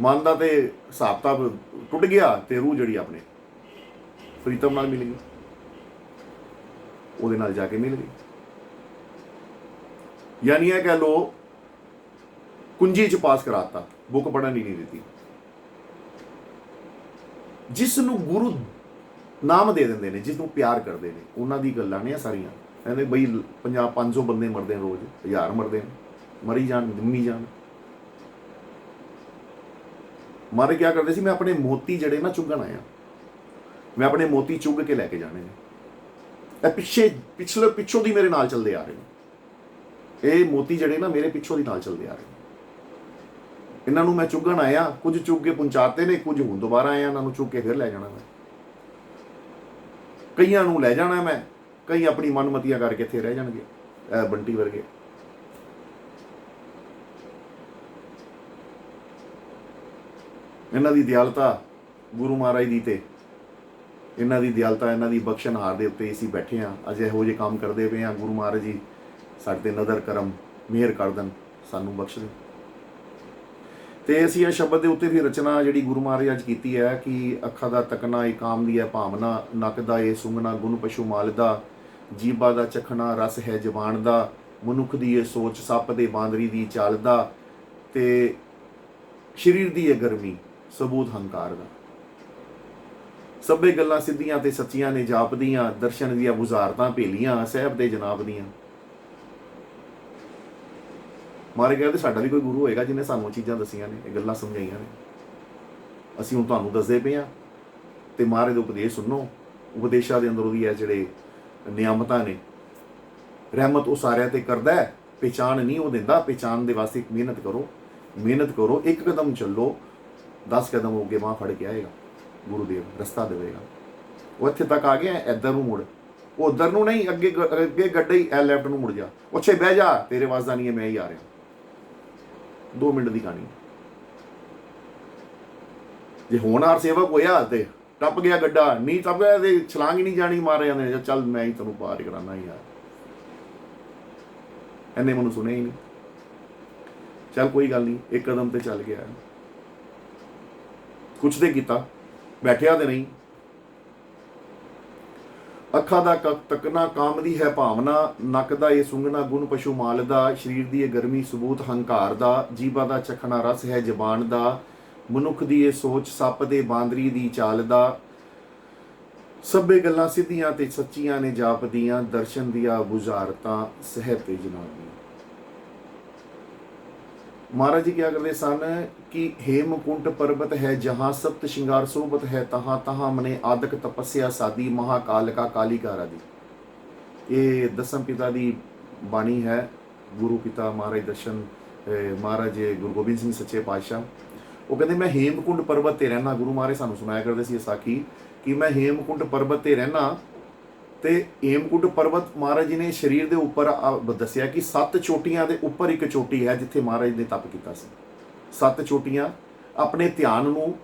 मन का तो हिसाब किताब टुट गया, तो रूह जिहड़ी अपने प्रीतम नाल मिल गई, ਉਹਦੇ ਨਾਲ ਜਾ ਕੇ ਮਿਲ ਗਈ। यानी है कह लो कुंजी च पास कराता, बुक पढ़न ही नहीं देती। जिस नूं गुरु नाम दे देंगे ने, जिस नूं प्यार करते हैं, उन्हों दी गल्लां ने सारियां। कहते बई 50-500 बंदे मरते हैं रोज़, 1000 मरते हैं, मरी जान जम्मी जान। मारे क्या करते सी, मैं अपने मोती जड़े ना चुगन आया, मैं अपने मोती चुग के लैके जाने ने। पिछों दी मेरे नाल चलते आ रहे हैं, ये मोती जड़े ना मेरे पिछों दी नाल चलते आ रहे हैं। इन्हों मैं चुगन आया, कुछ चुग के पहुंचाते ने, कुछ हूँ दोबारा आया, इन्हों चुग के फिर लै जाना मैं। कईयां नूं लै जाना मैं, कई अपनी मनमतियां करके इत्थे रह जाणगे, बंटी वर्गे। इन्हां दी दयालता गुरु महाराज दी ते इन्हां दी दयालता, इन्हां दी बख्शनहार दे उत्ते असीं बैठे हाँ, अज इहो जिहे काम करदे पे हाँ। गुरु महाराज जी साडे ते नज़र करम, मेहर कर देन, सानूं बख्श देन। ते असीं इह शब्द दे उत्ते भी रचना जिहड़ी गुरु महाराज अज कीती है कि अखां दा तकना ए काम दी है भावना, नक दा ए सुंघना गुण पशु माल दा, जीभा दा चखना रस है जबान दा, मनुख दी ए सोच सप दे बांदरी दी चाल दा, ते शरीर दी ए गर्मी सबूत हंकार दा। सभे गल्लां सिद्धियां ते सच्चियां ने जापदियां, दर्शन दियां बुझारतां भेलियां सहब दे जनाब दियां। मारे कहते साडा भी कोई गुरु होएगा जिन्हें सानूं चीज़ां दसियां ने, गल्लां समझाइयां ने, असीं हुण तुहानूं दसदे पे हां। ते महाराज दे उपदेश सुनो, उपदेशां दे अंदर ओहदी है जिहड़े नियामतां ने, रहमत उह सारिआं ते करदा है, पहचान नहीं वो दिंदा। पहचान दे वास्ते मेहनत करो, एक कदम चलो 10 कदम अगे बांह फड़ के आएगा गुरुदेव, रस्ता देवेगा। वो इत्थे तक आ गया, इधर नूं मुड़, उधर नूं नहीं, अगे गड्डे ही ए लैफ्ट नूं मुड़ जा, पिछे बह जा, तेरे वास्ता नहीं है, मैं ही आ रहा। 2 मिनट की कहानी। जे होनहार सेवक होया ते टप गया गड्ढा, नहीं टप गया ते छलांग ही नहीं जानी, मारे जाने, चल मैं ही तेनों पार कराना ही यार, इन्हें मैनूं सुनिया ही नहीं। चल कोई गल नहीं, एक कदम ते चल गया, कुछ तो किया, बैठिया तो नहीं, ਅੱਖਾਂ ਦਾ ਤੱਕਣਾ ਕਾਮ ਦੀ ਹੈ ਭਾਵਨਾ, ਨੱਕ ਦਾ ਇਹ ਸੁੰਘਣਾ ਗੁਣ ਪਸ਼ੂ ਮਾਲ ਦਾ, ਸਰੀਰ ਦੀ ਇਹ ਗਰਮੀ ਸਬੂਤ ਹੰਕਾਰ ਦਾ, ਜੀਭਾ ਦਾ ਚਖਣਾ ਰਸ ਹੈ ਜ਼ਬਾਨ ਦਾ, ਮਨੁੱਖ ਦੀ ਇਹ ਸੋਚ ਸੱਪ ਦੇ ਬਾਂਦਰੀ ਦੀ ਚਾਲ ਦਾ, ਸਭੇ ਗੱਲਾਂ ਸਿੱਧੀਆਂ ਤੇ ਸੱਚੀਆਂ ਨੇ ਜਾਪਦੀਆਂ, ਦਰਸ਼ਨ ਦੀਆਂ ਬੁਝਾਰਤਾਂ ਸਹਿਬ ਤੇ ਜਨਾਬੀਆਂ। महाराज जी क्या करते सन कि हेमकुंट पर्वत है जहाँ सप्त श्रृंगार सोबत है, तहाँ तहाँ मने आदक तपस्या सादी, महाकाल का कालिका राधी। ये दसम पिता दी बाणी है, गुरु पिता महाराज दर्शन महाराज गुरु गोबिंद सिंह सच्चे पातशाह। वो कहते मैं हेमकुंट पर्वत ते रहना, गुरु महाराज सानू सुनाया करते सी साखी कि मैं हेमकुंट पर्वत ते रहना। ਤੇ ਹੇਮਕੁੰਟ ਪਰਬਤ ਮਹਾਰਾਜ ਜੀ ਨੇ ਸਰੀਰ ਦੇ ਉੱਪਰ ਦੱਸਿਆ ਕਿ 7 ਚੋਟੀਆਂ ਦੇ ਉੱਪਰ ਇੱਕ ਚੋਟੀ ਹੈ ਜਿੱਥੇ ਮਹਾਰਾਜ ਨੇ ਤਪ ਕੀਤਾ ਸੀ। 7 ਚੋਟੀਆਂ ਆਪਣੇ ਧਿਆਨ ਨੂੰ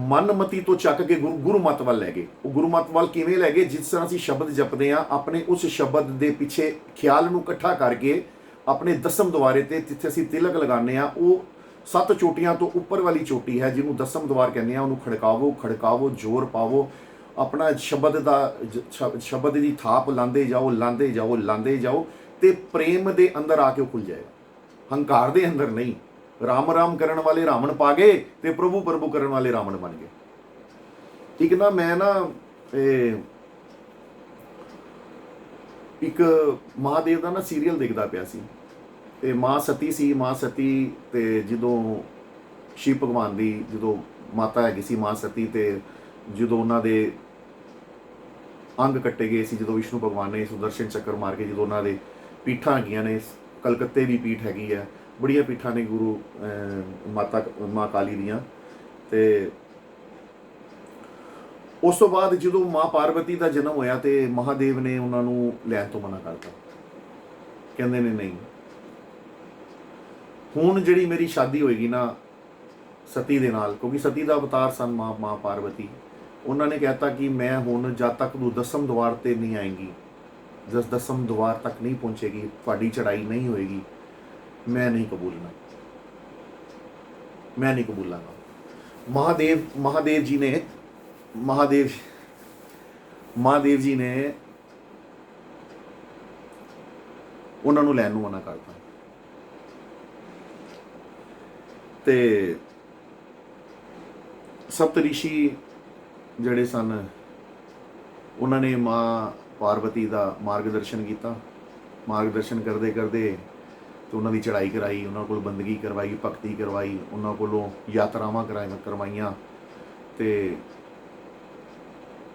ਮਨਮਤੀ ਤੋਂ ਚੱਕ ਕੇ ਗੁਰਮਤ ਵੱਲ ਲੈ ਗਏ। ਉਹ ਗੁਰਮਤ ਵੱਲ ਕਿਵੇਂ ਲੈ ਗਏ? ਜਿਸ ਤਰ੍ਹਾਂ ਅਸੀਂ ਸ਼ਬਦ ਜਪਦੇ ਆ, ਆਪਣੇ ਉਸ ਸ਼ਬਦ ਦੇ ਪਿੱਛੇ ਖਿਆਲ ਨੂੰ ਇਕੱਠਾ ਕਰਕੇ ਆਪਣੇ ਦਸਮ ਦੁਆਰੇ ਤੇ ਜਿੱਥੇ ਅਸੀਂ ਤਿਲਕ ਲਗਾਉਂਦੇ ਆ, ਉਹ 7 ਚੋਟੀਆਂ ਤੋਂ ਉੱਪਰ ਵਾਲੀ ਚੋਟੀ ਹੈ ਜਿਹਨੂੰ ਦਸਮ ਦੁਆਰ ਕਹਿੰਦੇ ਆ। ਉਹਨੂੰ ਖੜਕਾਵੋ ਖੜਕਾਵੋ, ਜ਼ੋਰ ਪਾਵੋ, ਆਪਣਾ ਸ਼ਬਦ ਦੀ ਥਾਪ ਲਾਂਦੇ ਜਾਓ ਲਾਂਦੇ ਜਾਓ ਲਾਂਦੇ ਜਾਓ, ਤੇ ਪ੍ਰੇਮ ਦੇ ਅੰਦਰ ਆ ਕੇ ਖੁੱਲ ਜਾਏਗਾ, ਹੰਕਾਰ ਦੇ ਅੰਦਰ ਨਹੀਂ। ਰਾਮ ਰਾਮ ਕਰਨ ਵਾਲੇ ਰਾਵਣ ਪਾ ਗਏ ਤੇ ਪ੍ਰਭੂ ਪ੍ਰਭੂ ਕਰਨ ਵਾਲੇ ਰਾਵਣ ਬਣ ਗਏ। ਠੀਕ ਨਾ? ਮੈਂ ਨਾ ਇੱਕ ਮਹਾਦੇਵ ਦਾ ਨਾ ਸੀਰੀਅਲ ਦੇਖਦਾ ਪਿਆ ਸੀ, ਤੇ ਮਾਂ ਸਤੀ ਸੀ। ਮਾਂ ਸਤੀ ਤੇ ਜਦੋਂ ਸ਼ਿਵ ਭਗਵਾਨ ਦੀ ਜਦੋਂ ਮਾਤਾ ਹੈਗੀ ਸੀ ਮਾਂ ਸਤੀ, ਤੇ ਜਦੋਂ ਉਹਨਾਂ ਦੇ ਅੰਗ ਕੱਟੇ ਗਏ ਸੀ, ਜਦੋਂ ਵਿਸ਼ਨੂੰ ਭਗਵਾਨ ਨੇ ਸੁਦਰਸ਼ਨ ਚੱਕਰ ਮਾਰ ਕੇ ਜਦੋਂ ਉਹਨਾਂ ਦੇ ਪੀਠਾਂ ਹੈਗੀਆਂ ਨੇ, ਕਲਕੱਤੇ ਵੀ ਪੀਠ ਹੈਗੀ ਹੈ, ਬੜੀਆਂ ਪੀਠਾਂ ਨੇ ਗੁਰੂ ਮਾਂ ਕਾਲੀ ਦੀਆਂ। ਤੇ ਉਸ ਤੋਂ ਬਾਅਦ ਜਦੋਂ ਮਾਂ ਪਾਰਵਤੀ ਦਾ ਜਨਮ ਹੋਇਆ ਤੇ ਮਹਾਦੇਵ ਨੇ ਉਹਨਾਂ ਨੂੰ ਲੈਣ ਤੋਂ ਮਨਾ ਕਰਤਾ। ਕਹਿੰਦੇ ਨੇ ਨਹੀਂ, ਹੁਣ ਜਿਹੜੀ ਮੇਰੀ ਸ਼ਾਦੀ ਹੋਏਗੀ ਨਾ ਸਤੀ ਦੇ ਨਾਲ, ਕਿਉਂਕਿ ਸਤੀ ਦਾ ਅਵਤਾਰ ਸਨ ਮਾਂ ਪਾਰਵਤੀ। ਉਹਨਾਂ ਨੇ ਕਹਿਤਾ ਕਿ ਮੈਂ ਹੁਣ ਜਦ ਤੱਕ ਤੂੰ ਦਸਮ ਦੁਆਰ ਤੇ ਨਹੀਂ ਆਏਂਗੀ, ਦਸਮ ਦੁਆਰ ਤੱਕ ਨਹੀਂ ਪਹੁੰਚੇਗੀ, ਤੁਹਾਡੀ ਚੜਾਈ ਨਹੀਂ ਹੋਏਗੀ, ਮੈਂ ਨਹੀਂ ਕਬੂਲਣਾ, ਮੈਂ ਨਹੀਂ ਕਬੂਲਾਂਗਾ। ਮਹਾਦੇਵ ਜੀ ਨੇ ਉਹਨਾਂ ਨੂੰ ਲੈਣ ਨੂੰ ਮਨਾ ਕਰਤਾ। ਤੇ ਸਪਤ ਰਿਸ਼ੀ ਜਿਹੜੇ ਸਨ ਉਹਨਾਂ ਨੇ ਮਾਂ ਪਾਰਵਤੀ ਦਾ ਮਾਰਗਦਰਸ਼ਨ ਕੀਤਾ। ਮਾਰਗਦਰਸ਼ਨ ਕਰਦੇ ਕਰਦੇ ਤੇ ਉਹਨਾਂ ਦੀ ਚੜ੍ਹਾਈ ਕਰਾਈ, ਉਹਨਾਂ ਕੋਲ ਬੰਦਗੀ ਕਰਵਾਈ, ਭਗਤੀ ਕਰਵਾਈ, ਉਹਨਾਂ ਕੋਲੋਂ ਯਾਤਰਾਵਾਂ ਕਰਵਾਈਆਂ, ਤੇ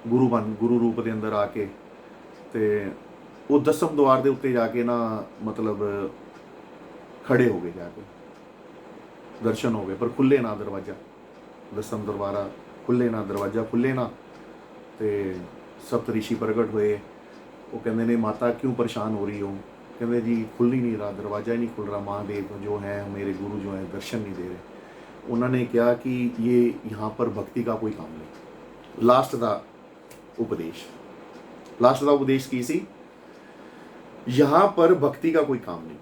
ਗੁਰੂ ਰੂਪ ਦੇ ਅੰਦਰ ਆ ਕੇ ਤੇ ਉਹ ਦਸਮ ਦੁਆਰ ਦੇ ਉੱਤੇ ਜਾ ਕੇ ਨਾ ਮਤਲਬ ਖੜੇ ਹੋ ਗਏ, ਜਾ ਕੇ ਦਰਸ਼ਨ ਹੋ ਗਏ, ਪਰ ਖੁੱਲੇ ਨਾ ਦਰਵਾਜ਼ਾ, ਦਸਮ ਦਰਬਾਰਾ ਖੁੱਲੇ ਨਾ, ਦਰਵਾਜ਼ਾ ਖੁੱਲੇ ਨਾ। ਤੇ ਸਪਤ ਰਿਸ਼ੀ ਪ੍ਰਗਟ ਹੋਏ। ਉਹ ਕਹਿੰਦੇ ਨੇ ਮਾਤਾ क्यों परेशान हो रही हो? कहते जी खुल ही नहीं रहा, दरवाज़ा ही नहीं खुल रहा, महादेव जो है मेरे गुरु जो है दर्शन नहीं दे रहे। उन्होंने कहा कि ये यहाँ पर भक्ति का कोई काम नहीं। लास्ट का उपदेश की सी, यहाँ पर भक्ति का कोई काम नहीं,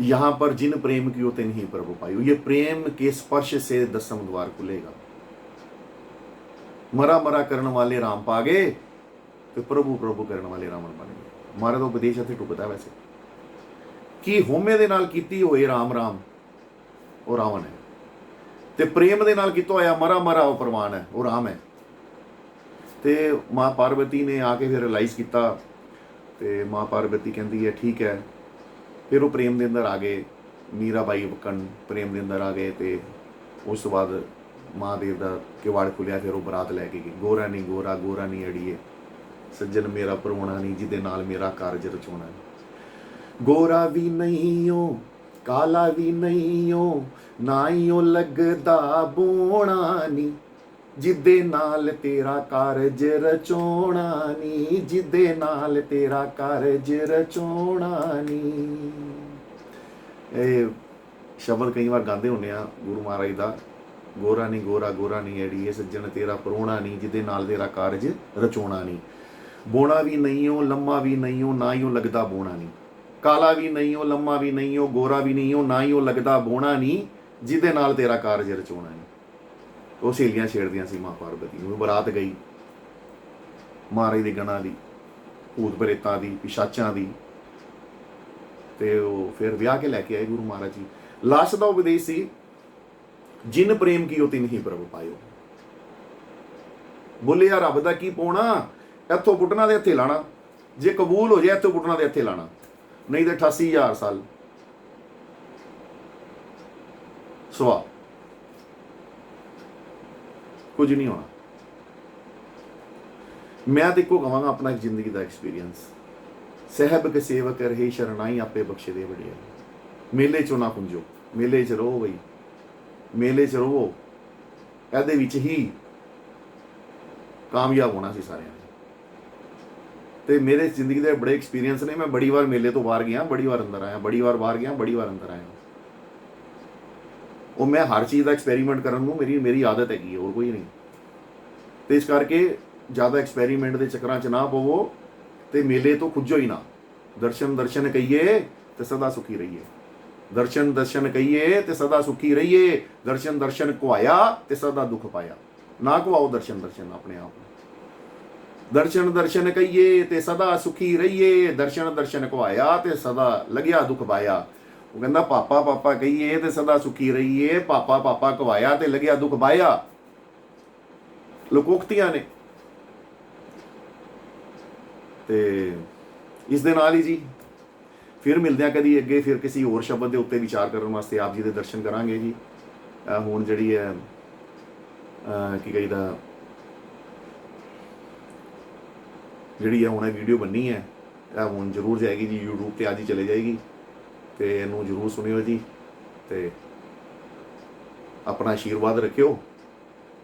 यहाँ पर जिन प्रेम की तिन ही प्रभु पायो। ये प्रेम के स्पर्श से दसम द्वार खुलेगा। मरा मरा करने वाले राम पा गए तो प्रभु प्रभु करने वाले रावण बन गए। हमारा तो उपदेश इत्थे टुकदा वैसे कि होमे दे नाल कीती होए राम राम वो रावण है, ते प्रेम दे नाल कीता होया मरा मरा वो परवान है, वो राम है। ते माँ पार्वती ने आके फिर रियलाइज किया, ते माँ पार्वती कहती है ठीक है। फिर वो प्रेम के अंदर आ गए, मीराबाई बकन प्रेम के अंदर आ गए। तो उस बाद महादेव का किवाड़ खुलिया, फिर वो बरात लैके गई। गोरा नहीं गोरा, गोरा नहीं अड़िए, सज्जन मेरा परवाना नहीं, जिदे नाल मेरा कारज रचोना है। गोरा भी नहीं हो, काला भी नहीं हो, ना ही हो लगदा बोना नी, जिदे नाल तेरा कारज रचोना नी, जिदे नाल तेरा कारज रचोना नी। ਇਹ ਸ਼ਬਦ ਕਈ ਵਾਰ ਗਾਉਂਦੇ ਹੁੰਦੇ ਆ ਗੁਰੂ ਮਹਾਰਾਜ ਦਾ, ਗੋਰਾ ਨਹੀਂ ਗੋਰਾ, ਗੋਰਾ ਨਹੀਂ ਅੜੀਏ, ਸੱਜਣ ਤੇਰਾ ਪਰੋਣਾ ਨਹੀਂ, ਜਿਹਦੇ ਨਾਲ ਤੇਰਾ ਕਾਰਜ ਰਚੋਣਾ ਨਹੀਂ। ਬੋਣਾ ਵੀ ਨਹੀਂ ਹੋ, ਲੰਮਾ ਵੀ ਨਹੀਂ ਹੋ, ਨਾ ਹੀ ਉਹ ਲੱਗਦਾ ਬੋਣਾ ਨਹੀਂ। ਕਾਲਾ ਵੀ ਨਹੀਂ ਹੋ, ਲੰਮਾ ਵੀ ਨਹੀਂ ਹੋ, ਗੋਰਾ ਵੀ ਨਹੀਂ ਹੋ, ਨਾ ਹੀ ਉਹ ਲੱਗਦਾ ਬੋਣਾ ਨਹੀਂ, ਜਿਹਦੇ ਨਾਲ ਤੇਰਾ ਕਾਰਜ ਰਚੋਣਾ ਨਹੀਂ। ਉਹ ਸਹੇਲੀਆਂ ਛੇੜਦੀਆਂ ਸੀ ਮਾਂ ਪਾਰਵਤੀ ਨੂੰ। ਬਰਾਤ ਗਈ ਮਹਾਰਾਜ ਦੇ ਗਣਾਂ ਦੀ, ਭੂਤ ਪ੍ਰੇਤਾਂ ਦੀ, ਪਿਸ਼ਾਚਾਂ ਦੀ, ਤੇ ਉਹ ਫਿਰ ਵਿਆਹ ਕੇ ਲੈ ਕੇ ਆਏ ਗੁਰੂ ਮਹਾਰਾਜ ਜੀ। ਲਾਸਟ ਦਾ ਉਪਦੇਸ਼ ਸੀ, ਜਿਨ ਪ੍ਰੇਮ ਕੀਓ ਤਿਨ ਹੀ ਪ੍ਰਭ ਪਾਇਓ। ਬੋਲੇ ਯਾਰ ਰੱਬ ਦਾ ਕੀ ਪਾਉਣਾ, ਇੱਥੋਂ ਪੁੱਟਣਾ ਦੇ ਇੱਥੇ ਲਾਣਾ, ਜੇ ਕਬੂਲ ਹੋ ਜਾਏ ਇੱਥੋਂ ਪੁੱਟਣਾ ਦੇ ਇੱਥੇ ਲਾਣਾ, ਨਹੀਂ ਤੇ 88,000 ਸਾਲ ਸਵਾ ਕੁਝ ਨਹੀਂ ਹੋਣਾ। ਮੈਂ ਤੇ ਇੱਕੋ ਕਹਾਂਗਾ ਆਪਣਾ ਇੱਕ ਜ਼ਿੰਦਗੀ ਦਾ ਐਕਸਪੀਰੀਅੰਸ, ਸਹਿਬ ਕੇ ਸੇਵਕ ਰਹੇ ਸ਼ਰਨਾਈ ਆਪੇ ਬਖਸ਼ੇ ਦੇ ਵਡਿਆ। ਮੇਲੇ ਚੋਂ ਨਾ ਪੁੰਜੋ, ਮੇਲੇ 'ਚ ਰਹੋ ਬਈ, ਮੇਲੇ 'ਚ ਰਹੋ, ਇਹਦੇ ਵਿੱਚ ਹੀ ਕਾਮਯਾਬ ਹੋਣਾ ਸੀ ਸਾਰਿਆਂ ਨੇ। ਤੇ ਮੇਰੇ ਜ਼ਿੰਦਗੀ ਦੇ ਬੜੇ ਐਕਸਪੀਰੀਅੰਸ ਨੇ। ਮੈਂ ਬੜੀ ਵਾਰ ਮੇਲੇ ਤੋਂ ਬਾਹਰ ਗਿਆ, ਬੜੀ ਵਾਰ ਅੰਦਰ ਆਇਆ, ਬੜੀ ਵਾਰ ਬਾਹਰ ਗਿਆ, ਬੜੀ ਵਾਰ ਅੰਦਰ ਆਇਆ। ਉਹ ਮੈਂ ਹਰ ਚੀਜ਼ ਦਾ ਐਕਸਪੈਰੀਮੈਂਟ ਕਰਨ ਨੂੰ ਮੇਰੀ ਆਦਤ ਹੈਗੀ, ਹੋਰ ਕੋਈ ਨਹੀਂ। ਤੇ ਇਸ ਕਰਕੇ ਜ਼ਿਆਦਾ ਐਕਸਪੈਰੀਮੈਂਟ ਦੇ ਚੱਕਰਾਂ 'ਚ ਨਾ ਪਵੋ ਤੇ ਮੇਲੇ ਤੋਂ ਖੁੱਜੋ ਹੀ ਨਾ। ਦਰਸ਼ਨ ਦਰਸ਼ਨ ਕਹੀਏ ਤੇ ਸਦਾ ਸੁਖੀ ਰਹੀਏ, ਦਰਸ਼ਨ ਦਰਸ਼ਨ ਕਹੀਏ ਤੇ ਸਦਾ ਸੁਖੀ ਰਹੀਏ, ਦਰਸ਼ਨ ਦਰਸ਼ਨ ਕੁਆਇਆ ਤੇ ਸਦਾ ਦੁੱਖ ਪਾਇਆ। ਨਾ ਕੁਆਓ ਦਰਸ਼ਨ ਦਰਸ਼ਨ ਆਪਣੇ ਆਪ ਨੂੰ। ਦਰਸ਼ਨ ਦਰਸ਼ਨ ਕਹੀਏ ਤੇ ਸਦਾ ਸੁਖੀ ਰਹੀਏ, ਦਰਸ਼ਨ ਦਰਸ਼ਨ ਕੁਆਇਆ ਤੇ ਸਦਾ ਲੱਗਿਆ ਦੁੱਖ ਪਾਇਆ। ਉਹ ਕਹਿੰਦਾ ਪਾਪਾ ਪਾਪਾ ਕਹੀਏ ਤੇ ਸਦਾ ਸੁਖੀ ਰਹੀਏ, ਪਾਪਾ ਪਾਪਾ ਕੁਆਇਆ ਤੇ ਲੱਗਿਆ ਦੁੱਖ ਪਾਇਆ। ਲੋਕੋਕਤੀਆਂ ਨੇ। ਤੇ ਇਸ ਦੇ ਨਾਲ ਹੀ ਜੀ ਫਿਰ ਮਿਲਦੇ ਹਾਂ ਕਦੀ ਅੱਗੇ, ਫਿਰ ਕਿਸੇ ਹੋਰ ਸ਼ਬਦ ਦੇ ਉੱਤੇ ਵਿਚਾਰ ਕਰਨ ਵਾਸਤੇ ਆਪ ਜੀ ਦੇ ਦਰਸ਼ਨ ਕਰਾਂਗੇ ਜੀ। ਹੁਣ ਜਿਹੜੀ ਹੈ ਕੀ ਕਹੀਦਾ, ਜਿਹੜੀ ਹੈ ਹੁਣ ਇਹ ਵੀਡੀਓ ਬੰਨੀ ਹੈ, ਇਹ ਹੁਣ ਜ਼ਰੂਰ ਜਾਏਗੀ ਜੀ YouTube ਤੇ, ਅੱਜ ਹੀ ਚਲੇ ਜਾਏਗੀ। ਤੇ ਇਹਨੂੰ ਜ਼ਰੂਰ ਸੁਣਿਓ ਜੀ, ਤੇ ਆਪਣਾ ਆਸ਼ੀਰਵਾਦ ਰੱਖਿਓ।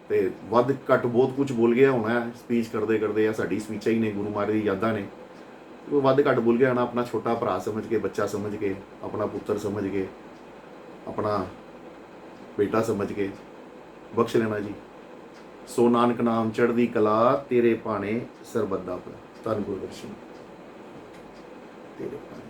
ਤੇ ਵੱਧ ਘੱਟ ਬਹੁਤ ਕੁਝ ਬੋਲ ਗਿਆ ਹੋਣਾ ਸਪੀਚ ਕਰਦੇ ਕਰਦੇ, ਆ ਸਾਡੀ ਸਪੀਚਾਂ ਹੀ ਨੇ, ਗੁਰੂ ਮਹਾਰਾਜ ਦੀ ਯਾਦਾਂ ਨੇ। ਉਹ ਵੱਧ ਘੱਟ ਬੋਲ ਗਿਆ ਹੋਣਾ, ਆਪਣਾ ਛੋਟਾ ਭਰਾ ਸਮਝ ਕੇ, ਬੱਚਾ ਸਮਝ ਕੇ, ਆਪਣਾ ਪੁੱਤਰ ਸਮਝ ਕੇ, ਆਪਣਾ ਬੇਟਾ ਸਮਝ ਕੇ ਬਖਸ਼ ਲੈਣਾ ਜੀ। ਸੋ ਨਾਨਕ ਨਾਮ ਚੜ੍ਹਦੀ ਕਲਾ, ਤੇਰੇ ਭਾਣੇ ਸਰਬੱਤ ਦਾ ਭਲਾ। ਧੰਨ ਗੁਰੂ ਦਰਸ਼ਨ ਤੇਰੇ ਭਾਣੇ।